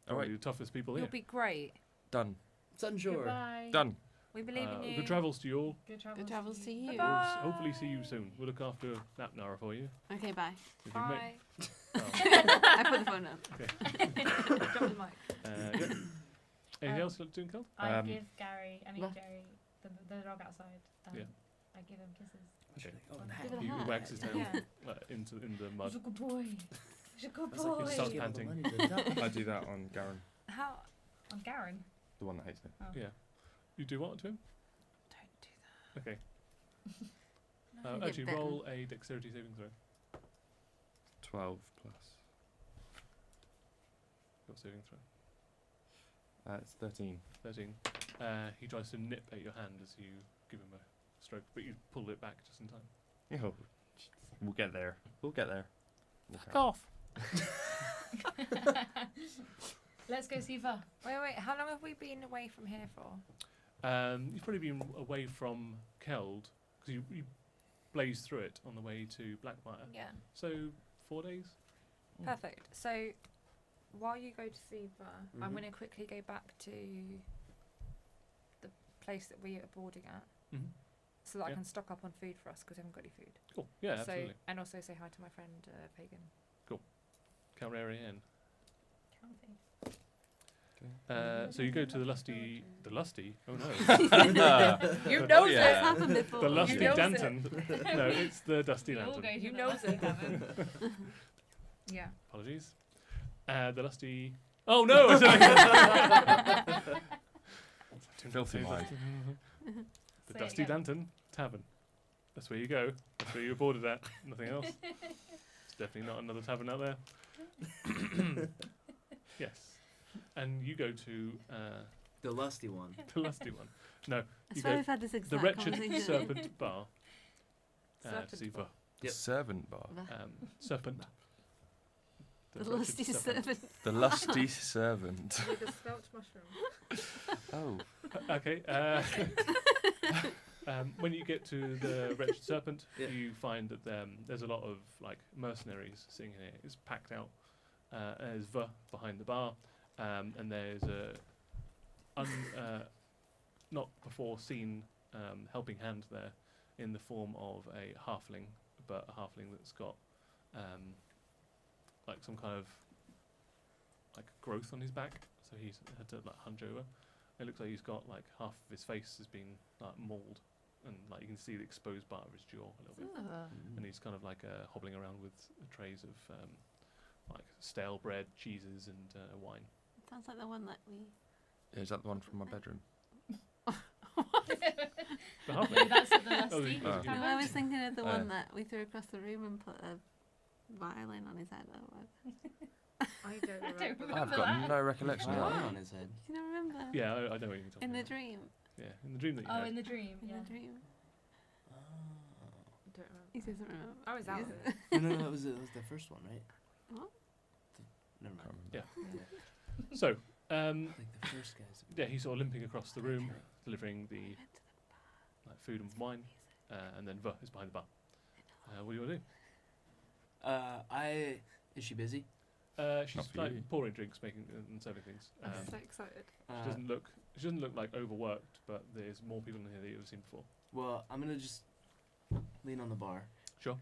All
We're
right.
the toughest people
You'll
here.
be great.
Done.
Suttenshore.
Goodbye.
Done.
We believe in you.
Good travels to you all.
Good travels.
Good travels to you.
We'll
Bye.
hopefully see you soon. We'll look after Napnara for you.
Okay, bye.
If you make-
Bye.
Oh,
I put the phone down.
Drop the mic.
yeah. Anything else you'd like to do in Celt?
I
Um,
give Gary, I mean
What?
Jerry, the dog outside.
Yeah.
I give him kisses.
Okay.
Oh,
Give
hat.
it a
He
hat.
wags his tail
Yeah.
in the mud.
He's a good boy. He's a good
That's like
boy.
you
starts
give all the
panting.
money to the dog.
I do that on Garen,
How?
I'm Garen.
the one that hates me.
Oh.
Yeah. You do what to him?
Don't do that.
Okay.
No, you get
Actually,
bitten.
roll a dexterity saving throw.
12 plus.
Your saving throw.
It's 13.
13. He tries to nip at your hand as you give him a stroke, but you pull it back just in time.
Oh, we'll get there. We'll get there.
Fuck off.
Let's go see Fa.
Wait. How long have we been away from here for?
You've probably been away from Keld because you blazed through it on the way to Blackmire.
Yeah.
So 4 days.
Perfect. So, while you go to see Ver, I'm
Mhm.
going to quickly go back to the place that we are boarding at,
Mm-hmm.
so that I
Yeah.
can stock up on food for us because we haven't got any food.
Cool. Yeah,
so,
absolutely.
and also say hi to my friend Pagan.
Count Area Inn.
Counting.
So you go to the lusty. Oh no.
You
Oh,
know
It's
yeah.
happened before.
The lusty
knows it.
Danton. No, it's the Dusty
You all
Lantern.
go to
You
the
knows
lusty
it.
tavern.
Yeah.
Apologies. The lusty. Oh no! I don't-
Filthy mind.
The
Say it
Dusty
again.
Danton Tavern. That's where you go. That's where you're boarded at. Nothing else. It's definitely not another tavern out there. Yes. And you go to
The lusty one.
the lusty one. No,
I
you
swear
go
we've had this
the
exact
Wretched
conversation.
Serpent Bar. To
Serpent
see
bar.
the
Yep.
Servant bar.
serpent.
The
Wretched
lusty servant.
The lusty servant.
With a spelt mushroom.
Oh.
Okay. When you get to the Wretched Serpent,
Yeah.
you find that there's a lot of like mercenaries sitting here. It's packed out. There's V behind the bar, and there's a not before seen helping hand there in the form of a halfling, but a halfling that's got like some kind of like growth on his back, so he's had to like hunch over. It looks like he's got like half of his face has been like mauled, and like you can see the exposed part of his jaw a little bit. And he's kind of like hobbling around with trays of like stale bread, cheeses, and wine.
Sounds like the one that we.
Is that the one from my bedroom?
The halfling.
No, that's at the
Oh,
Lusty.
that was a good
No, I was thinking of the
Oh,
one
yeah.
that we threw across the room and put a violin on his head. Or whatever.
I don't remember.
remember
I've got
that.
no recollection of
Violin
that.
on his head.
You don't remember?
Yeah, I know what you're talking
In the
about.
dream.
Yeah, in the dream that you
Oh,
had.
in the dream.
In
Yeah.
the dream.
I don't remember.
He doesn't remember.
I was out of
Yes.
it.
No, that was the first one, right?
What?
Never
Can't
mind.
remember.
Yeah. So,
Like the first guys.
yeah, he's sort of limping across the room,
Okay.
delivering the like food and wine, and then V is behind the bar. What do you want to do?
Is she busy?
She's
Not for
like
you.
pouring drinks, making and serving things.
I'm so excited.
She doesn't look like overworked, but there's more people in here that you've seen before.
Well, I'm gonna just lean on the bar.
Sure.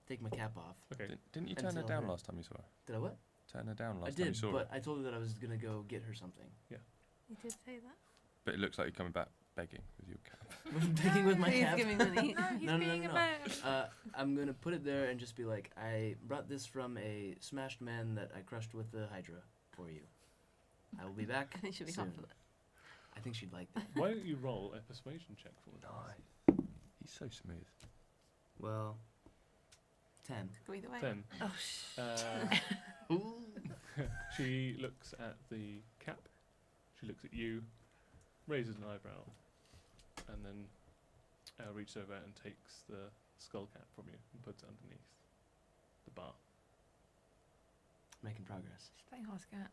Take my cap off.
Okay.
Didn't you
And
turn her
tell
down
her.
last time you saw her?
Did I what?
Turn her down
I
last time you
did,
saw
but
her.
I told her that I was gonna go get her something.
You did say that.
But it looks like you're coming back begging with your cap.
I'm taking with my
He's
cap.
giving money.
No, he's
No, no,
being
no,
a
no.
man.
I'm gonna put it there and just be like, I brought this from a smashed man that I crushed with the Hydra for you. I will be back.
I think she'll be
soon.
hot for that.
I think she'd like that.
Why don't you roll a persuasion check for me?
He's so smooth.
Well, 10.
Go either way.
10.
Oh,
Ooh.
She looks at the cap. She looks at you, raises an eyebrow, and then reaches over and takes the skull cap from you and puts it underneath the bar.
Making progress.
She's playing hard to get.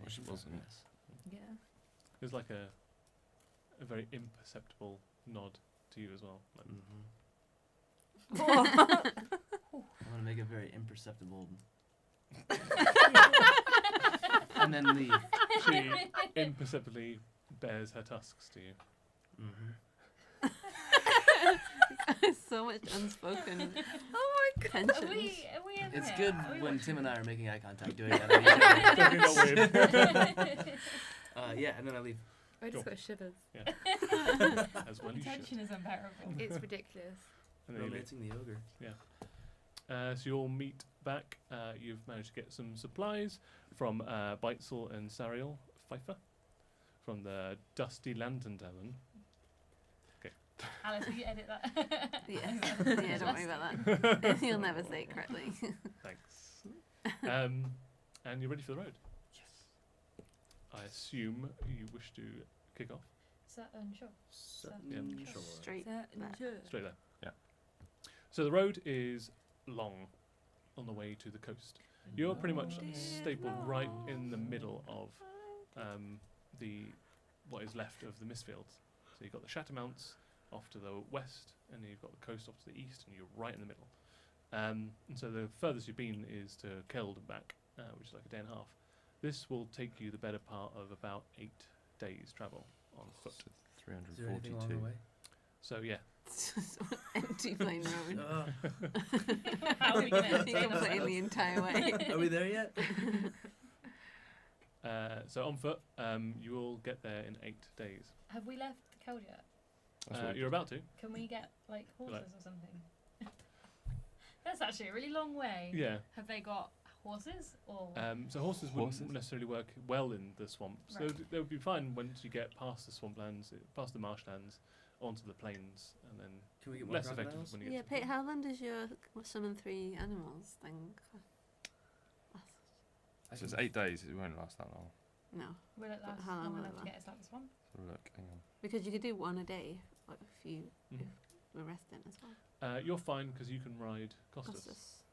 Which
Making
wasn't.
progress.
Yeah.
There's like a very imperceptible nod to you as well. Like,
I want to make it very imperceptible. And then leave.
She imperceptibly bares her tusks to you.
Mm-hmm.
So much unspoken
Oh my god.
tensions.
Are we in
It's
here?
good
Are we
when
watching?
Tim and I are making eye contact doing that. at
Definitely not
each other.
weird.
Yeah, and then I leave.
I just
Cool.
got shivers.
As well you should.
Tension is unbearable.
It's ridiculous.
And then you leave.
Romancing the ogre.
So you all meet back. You've managed to get some supplies from Beitzel and Sariel Pfeiffer from the Dusty Lantern Tavern.
Alice, will you edit that?
Yeah, yeah, don't worry about that. You'll never say it correctly.
Thanks. And you're ready for the road. Yes. I assume you wish to kick off
Sure.
Suttenshore.
Straight back.
straight there. Yeah. So the road is long on the way to the coast. You're pretty much stapled right in the middle of the what is left of the Mistfields. So you've got the Shattermounts off to the west, and you've got the coast off to the east, and you're right in the middle. And so the furthest you've been is to Keld and back, which is like a day and a half. This will take you the better part of about 8 days travel on foot.
So
Is there anything along the
342.
way?
So yeah,
It's just an empty plain road.
How are we gonna
You
entertain
can play
ourselves?
the entire way.
Are we there yet?
so on foot, you will get there in 8 days.
Have we left Keld yet?
That's what
You're about to.
Can we get like horses
Like-
or something? That's actually a really long way.
Yeah.
Have they got horses or?
So horses
Horses?
wouldn't necessarily work well in the swamp. So
Right.
they would be fine once you get past the swamplands, past the marshlands, onto the plains, and then
Can we get more
less effective
crocodiles?
when you
Yeah,
get to
Pete, how long does your summon 3 animals thing last?
So it's 8 days. It won't last that long.
No,
Will it last
how long
long
will it
enough to
last?
get us out the swamp?
So look, hang on.
because you could do one a day like, if you
Mhm.
if we're resting as well.
You're fine because you can ride Costas.
Costas.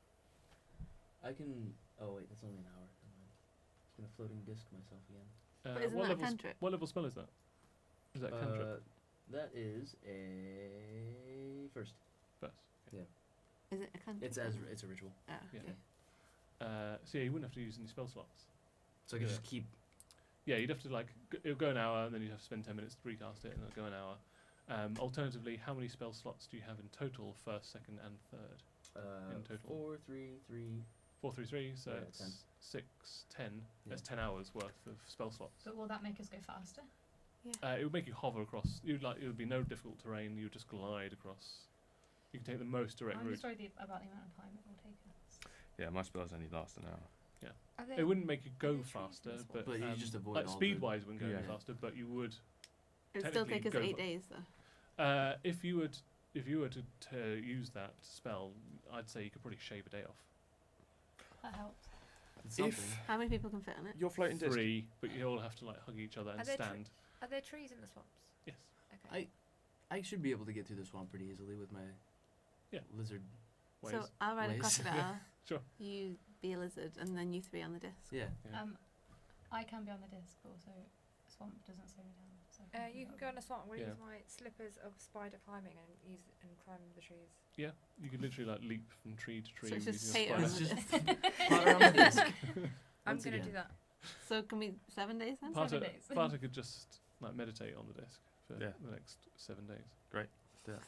I can. Oh wait, that's only an hour. Never mind. I'm gonna floating disc myself again.
But isn't
what
that a
level
cantrip?
What level spell is that? Is that a cantrip?
That is a first.
First. Okay.
Is it a cantrip?
It's a ritual.
Ah,
Yeah.
okay.
So yeah, you wouldn't have to use any spell slots.
So I can
Yeah.
just keep.
Yeah, you'd have to it'll go an hour, and then you'd have to spend 10 minutes to recast it, and it'll go an hour. Alternatively, how many spell slots do you have in total, first, second, and third? In total.
4, 3, 3.
4, 3, 3, so
Yeah,
it's
10.
6, 10.
Yeah.
That's 10 hours worth of spell slots.
But will that make us go faster?
It would make you hover across. It would be no difficult terrain. You would just glide across. You can take the most direct
I'm
route.
just worried about the amount of time it will take us.
Yeah, my spells only last an hour.
Are they,
It wouldn't make you
Are
go
there trees in
faster,
this
but,
But you just avoid
like
all
speed
the-
wise, wouldn't go any
Yeah.
faster. But you would,
It'd still
technically
take us
go
8
for-
days though.
if you were to use that spell, I'd say you could probably shave a day off.
That helps.
It's
If
something.
How many people can fit on it?
Your floating disc.
3, but you all have to hug each other and
Are there
stand.
are there trees in the swamps?
Yes.
Okay.
I should be able to get through the swamp pretty easily with my lizard.
Ways.
So I'll ride a
Ways.
crocodile.
Sure.
You be a lizard, and then you 3 on the disc.
Yeah.
Yeah.
I can be on the disc, but also swamp doesn't slow me down. So I
You can go on a swamp. We'll
Yeah.
use my slippers of spider climbing and climb the trees.
Yeah, you could literally leap from tree to tree.
So it's just
using
Peter
a
on
spider.
the
It's just
disc.
Potter on the disc.
I'm
Once
gonna
again.
do that.
So can we 7 days then?
Parta,
7 days.
Parta could just meditate on the disc for
Yeah.
the next 7 days.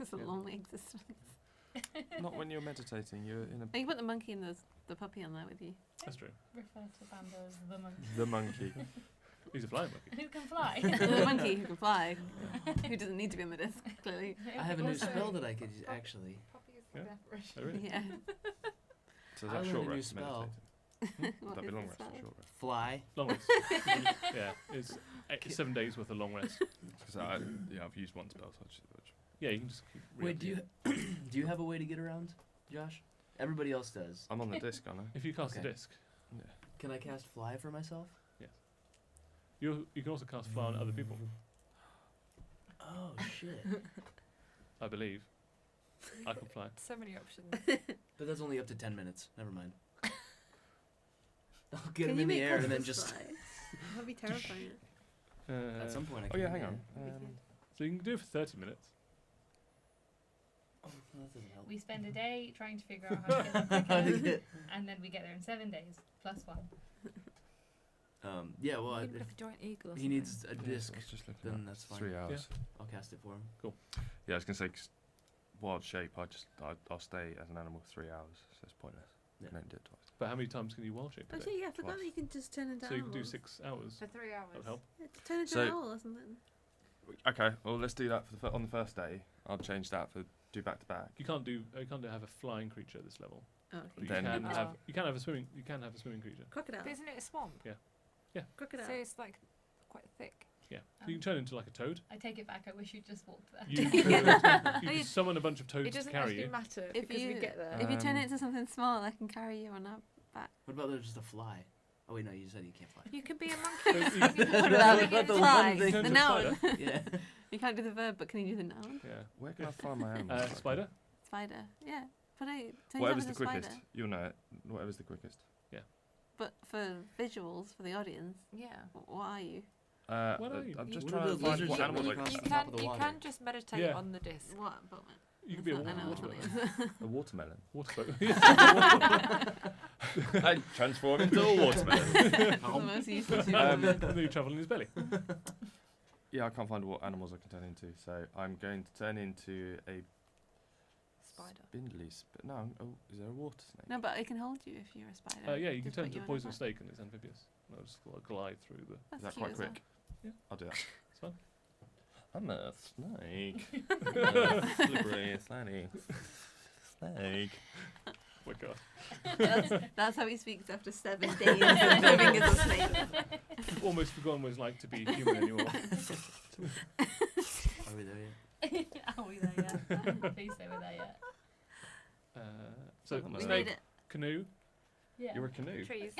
It's a
Yeah.
lonely existence.
Not when you're meditating. You're in
Oh, you can put the monkey and the puppy on there with you.
That's true.
refer to Bando as the monkey.
the monkey.
He's a flying monkey.
Who can fly?
the monkey who can fly, who doesn't need to be on the disc, clearly.
I have a new
Also-
spell that I could actually.
Poppy is
Yeah.
the definition.
Oh, really?
Yeah.
So
I
that's
learned
short
a new
rest.
spell.
Meditating.
What
That'd
is
be long
the
rest or
spell?
short rest.
Fly.
Long rest. Yeah, it's 7 days worth of long rest.
Because I've used one spell, so I just.
Yeah, you can just keep.
Wait, do you have a way to get around, Josh? Everybody else does.
I'm on the disc, aren't I?
If you cast
Okay.
a disc,
Can I cast fly for myself?
you can also cast fly on other people,
Oh shit!
I believe. I can fly.
So many options.
But that's only up to 10 minutes. Never mind. I'll get
Can
him
you
in the
make
air and then
Cosmos
just.
fly? That'd be terrifying.
At some point, I
Oh
can.
yeah, hang on.
So you can do it for 30 minutes.
Oh, that doesn't help.
We spend a day trying to figure out how to get there
How to
quicker,
get-
and then we get there in 7 days plus 1.
Yeah, well,
Even
if
if a giant eagle or
he
something.
needs a
Yeah,
disc,
I was just looking
then
at
that's fine.
3 hours.
I'll cast it for him.
Yeah, I was gonna say 'cause wild shape. I'll stay as an animal for 3 hours. So it's pointless.
Yeah.
I don't do it twice.
But how many times can you wild shape a day?
Actually, yeah, I forgot
Twice.
that you can just turn into
So you can do
animals.
6 hours.
For 3 hours.
That'll help.
Yeah, just turn into
So-
an owl or something.
Okay, well let's do that for on the first day. I'll change that for do back to back.
You can't have a flying creature at this level.
Oh,
But
okay.
you
Then-
can
Oh.
have a swimming. You can have a swimming creature.
Crocodile.
But isn't it a swamp?
Crocodile.
So it's like quite thick.
Yeah. So you can turn into like a toad.
I take it back. I wish you'd just walked there.
You
you-
can summon a bunch of toads
It
to
doesn't
carry
actually
you.
matter
If
because we
you-
get there.
If you turn
Um,
it into something small, I can carry you on our back.
What about there's just a fly? Oh wait, no, you said you can't fly.
You can be a
So
monkey.
you-
Crocodile,
That's not the
fly,
one thing.
the
Turn to a
noun.
Yeah.
You can't do the verb, but can you do the noun?
Yeah.
Where can I find my animals?
Spider.
Spider. Yeah. Put a turn
Whatever's
yourself
the
into a
quickest.
spider.
You'll know it. Whatever's the quickest.
But for visuals, for the audience,
Yeah.
what are you?
What are you?
I'm just
You-
trying
What
to
are the
find
lizards
what
that
animals
run
I can.
across
You
the top of the
can
water?
just meditate
Yeah.
on the disc.
What boatman?
You could be a
I know
water
which
boat.
one it is.
A watermelon.
Water boat.
I transform into a watermelon.
That's the most useless you've
Um,
ever
And then you travel in his belly.
Yeah, I can't find what animals I can turn into, so I'm going to turn into a
Spider.
spindly. No, oh, is there a water snake?
No, but it can hold you if you're a spider.
Yeah, you can
Just
turn
put
into
you
a
on
poisonous
back.
snake and it's amphibious. And I'll just glide through the.
That's
Is that
cute
quite
as well.
quick?
Yeah.
I'll do that.
It's fun.
I'm a snake. I'm a slippery, slimy snake.
Oh my god.
That's how he speaks after 7 days of living as a snake.
I've almost forgotten what it's like to be human anymore.
Are we there yet?
Are we there yet? Please say we're there yet.
So
We
We
snake,
made it.
canoe,
Yeah.
You're a canoe.
Trees.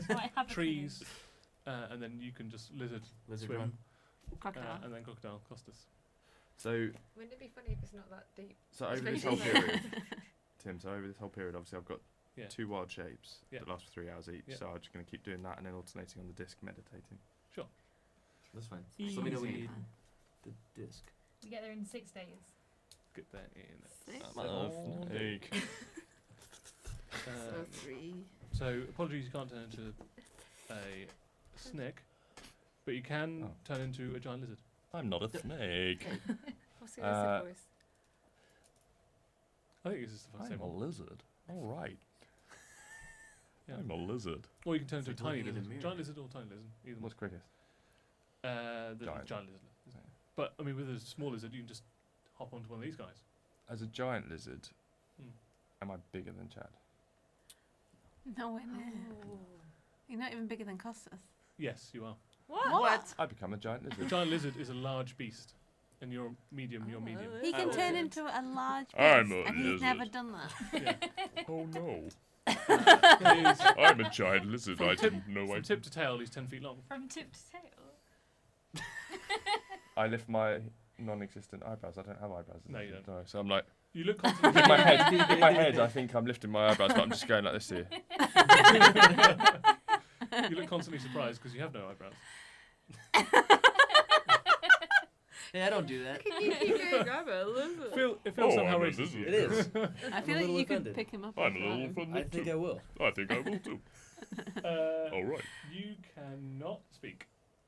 Might have a
trees, and then you can just lizard
Lizard
swim,
run.
Crocodile.
and then crocodile Costas.
So,
Wouldn't it be funny if it's not that deep?
so over this
Especially
whole
now.
period, Tim. So over this whole period, obviously, I've got
Yeah.
2 wild shapes
Yeah.
that last for 3 hours each.
Yeah.
So I'm just going to keep doing that and then alternating on the disc, meditating.
That's fine.
Easy.
Just let me know when you
Easy.
need the disc.
We get there in 6 days.
Get there in.
Six?
I'm a snake.
So 3.
So apologies, you can't turn into a snake, but you can turn into a giant lizard.
I'm not a snake.
What's the other voice?
I think this is the same
I'm a
one.
lizard. All right.
Yeah.
I'm a lizard.
Or you can turn
It's
into
like
a tiny
looking in the
lizard.
mirror.
Giant lizard or tiny lizard. Either one.
What's quickest?
The
Giant.
giant lizard. But I mean, with a small lizard, you can just hop onto one of these guys.
As a giant lizard,
Hmm.
am I bigger than Chad?
Nowhere near.
Oh.
You're not even bigger than Costas.
Yes, you are.
What?
I become a giant
The
lizard.
giant lizard is a large beast, and you're medium. You're medium.
He can turn into a large beast,
I'm a
and he's
lizard.
never done that.
Yeah.
Oh no.
He's-
I'm a giant lizard. I didn't know
From tip to tail, he's 10 feet long.
From tip to tail.
I lift my non-existent eyebrows. I don't have eyebrows.
No, you don't.
No, so I'm like,
You look constantly.
in my head, I think I'm lifting my eyebrows, but I'm just going like this here.
You look constantly surprised because you have no eyebrows.
Hey, I don't do that.
Can you keep doing that, lizard?
It feels somehow
I'm a
racist.
lizard.
It is.
I
I'm
feel
a
like
little
you could
offended.
pick him up.
I'm
as
a little
well.
offended
I think
too.
I will.
I think I will too. All right.
You cannot speak.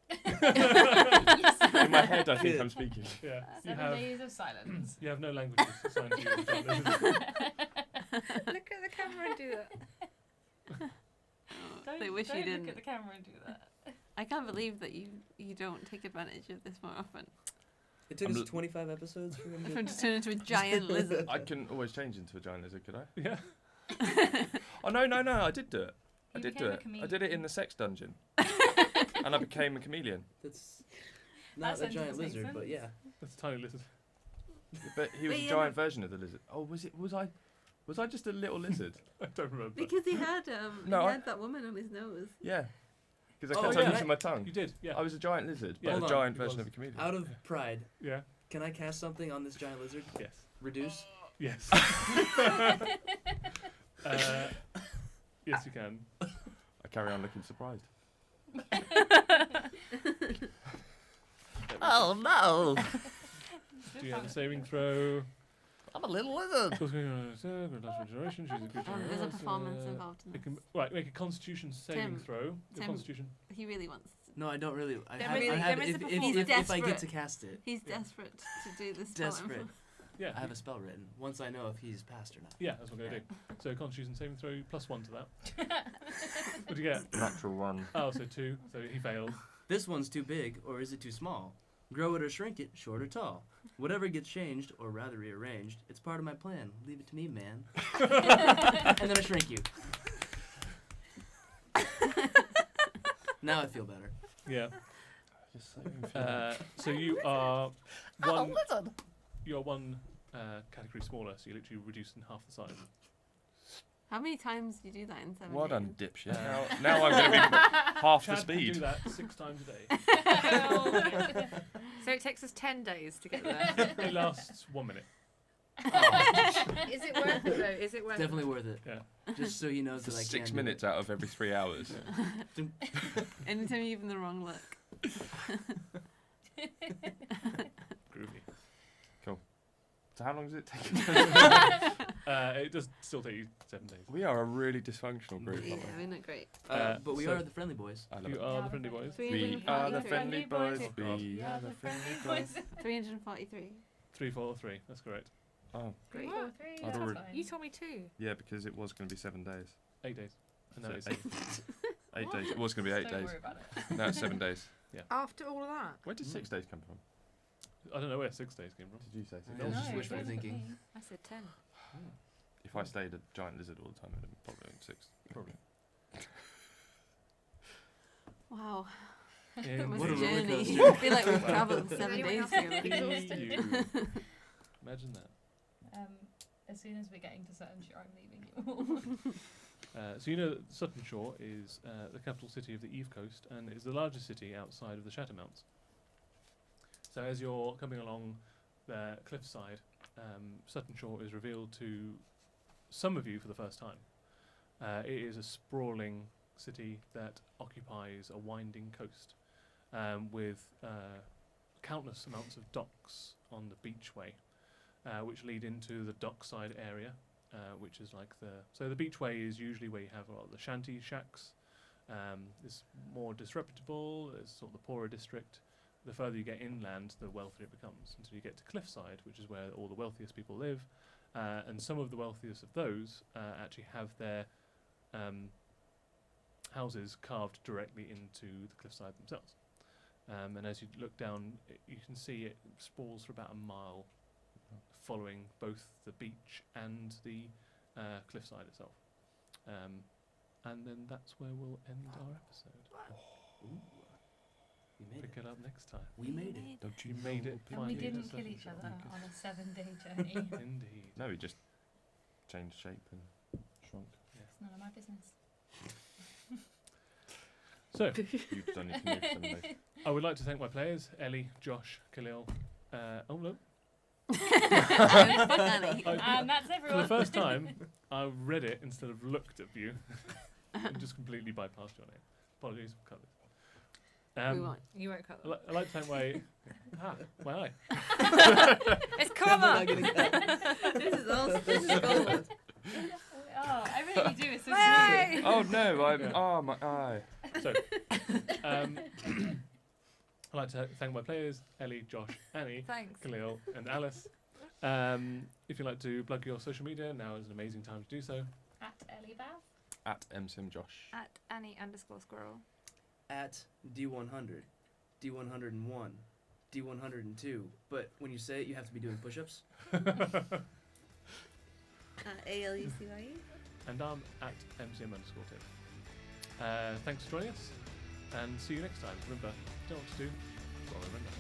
In my head, I think I'm speaking.
Yeah. You
7
have,
days of silence.
you have no languages assigned to you. as giant lizard.
Look at the camera and do that.
They wish
don't
you
look
didn't.
at the camera and do that.
I can't believe that you don't take advantage of this more often.
It took
I'm
us
l-
25 episodes for him
From
to.
to turn into a giant lizard.
I can always change into a giant lizard, could I?
Yeah.
Oh no, I did do it. I
You
did do
became a
it. I
chameleon.
did it in the sex dungeon, and I became a chameleon.
That's not a
sentence
giant
makes
lizard, but
sense.
yeah.
That's a tiny lizard.
But he was
But
a
yeah,
giant version of the lizard. Oh, was I just a little lizard?
I don't remember.
Because he had
No,
he
I-
had that woman on his nose.
Yeah, because I
Oh,
kept
yeah.
on using my tongue.
You did, yeah.
I was a giant lizard, but
Yeah.
a
Hold on,
giant
he
version
was.
of a chameleon.
Out of pride,
Yeah.
can I cast something on this giant lizard?
Yes.
Reduce?
Yes. Yes, you can.
I carry on looking surprised.
Oh no!
Do you have a saving throw?
I'm a little lizard.
There's a performance involved in
It
this.
can, right, make a Constitution saving
Tim.
throw. Your
Tim.
Constitution.
He really wants.
No, I don't really. I
There
have,
is-
I have
there is a
if
performance.
if I get
Desperate.
to cast it,
He's
Yeah.
desperate to do this. spell
desperate.
himself.
Yeah.
I have a spell written. Once I know if he's passed or not.
Yeah, that's what I'm going to do. So Constitution saving throw +1 to that. What do you get?
Natural one.
Oh, so 2. So he failed.
This one's too big, or is it too small? Grow it or shrink it, short or tall. Whatever gets changed, or rather rearranged, it's part of my plan. Leave it to me, man. And then I shrink you. Now I feel better.
Yeah.
Just so confused.
So you are
I'm a
one.
lizard.
You're one category smaller, so you literally reduced in half the size.
How many times do you do that in 7
Well
days?
done, dipshit. Now I'm going to be half the
Chad can
speed.
do that 6 times a day.
So it takes us 10 days to get there.
It lasts 1 minute.
Is it worth it though? Is it worth
Definitely worth it.
Yeah.
Just so he knows
For
that I can
6
do
minutes out of every 3 hours.
Anytime you give him the wrong look.
Groovy.
So how long does it take?
It does still take you 7 days.
We are a really dysfunctional group.
Yeah,
aren't we?
we're not great.
But we
so-
are the friendly boys.
I love
You
it.
are the friendly boys.
We are the friendly boys.
Oh, God.
We are the friendly boys.
343.
3, 4, 3. That's correct.
Oh,
Great.
What?
I'd already-
You told me 2.
yeah, because it was going to be 7 days.
8 days. And now
So
it's
8 days. It was going to be 8
Don't
days.
worry about it.
Now it's 7 days.
After all of that?
Where did 6 days come from?
I don't know where 6 days came from.
Did you say 6
No,
days?
it's just
No,
wishful
it wasn't
thinking.
me.
I said 10.
If I stayed a giant lizard all the time, it'd probably been 6.
Probably.
Wow.
In
That was
What
a
a roller
journey.
coaster.
I feel like we've travelled
Does
7
anyone
days
else feel
together.
exhausted?
you. Imagine that.
As soon as we're getting to Suttenshore, I'm leaving you all.
So you know that Suttenshore is the capital city of the Eve Coast and is the largest city outside of the Shatter Mounts. So as you're coming along the cliffside, Suttenshore is revealed to some of you for the first time. It is a sprawling city that occupies a winding coast with countless amounts of docks on the beachway, which lead into the dockside area, which is like the beachway is usually where you have a lot of the shanty shacks. It's more disreputable. It's sort of the poorer district. The further you get inland, the wealthier it becomes, until you get to cliffside, which is where all the wealthiest people live. And some of the wealthiest of those actually have their houses carved directly into the cliffside themselves. And as you look down, you can see it sprawls for about a mile, following both the beach and the cliffside itself. And then that's where we'll end our episode.
Ooh. We made
Pick
it.
it up next time.
We made it.
Don't
You made it.
And we
finally.
didn't kill each other on a 7-day journey.
Indeed.
No, we just changed shape and shrunk.
It's none of my business.
So,
You've done your move suddenly.
I would like to thank my players, Ellie, Josh, Khalil. Oh no.
Funny.
And that's
For the
everyone.
first time, I read it instead of looked at you. And just completely bypassed your name. Apologies, cut this.
We won't.
You won't cut
I'd
them.
like to thank my eye.
It's
Definitely
karma.
not getting cut.
This is gold.
Oh, everything you do is so
Hey!
sweet.
Oh no, I'm.
Yeah.
Oh my eye.
So, I'd like to thank my players, Ellie, Josh, Annie,
Thanks.
Khalil, and Alice. If you'd like to plug your social media, now is an amazing time to do so.
At Ellie Bath.
At MCM Josh.
At Annie_squirrel.
At D100, D101, D102. But when you say it, you have to be doing push-ups.
ALUCYE.
And I'm at MCM_Tip. Thanks for joining us, and see you next time. Remember, don't know what to do, well, remember.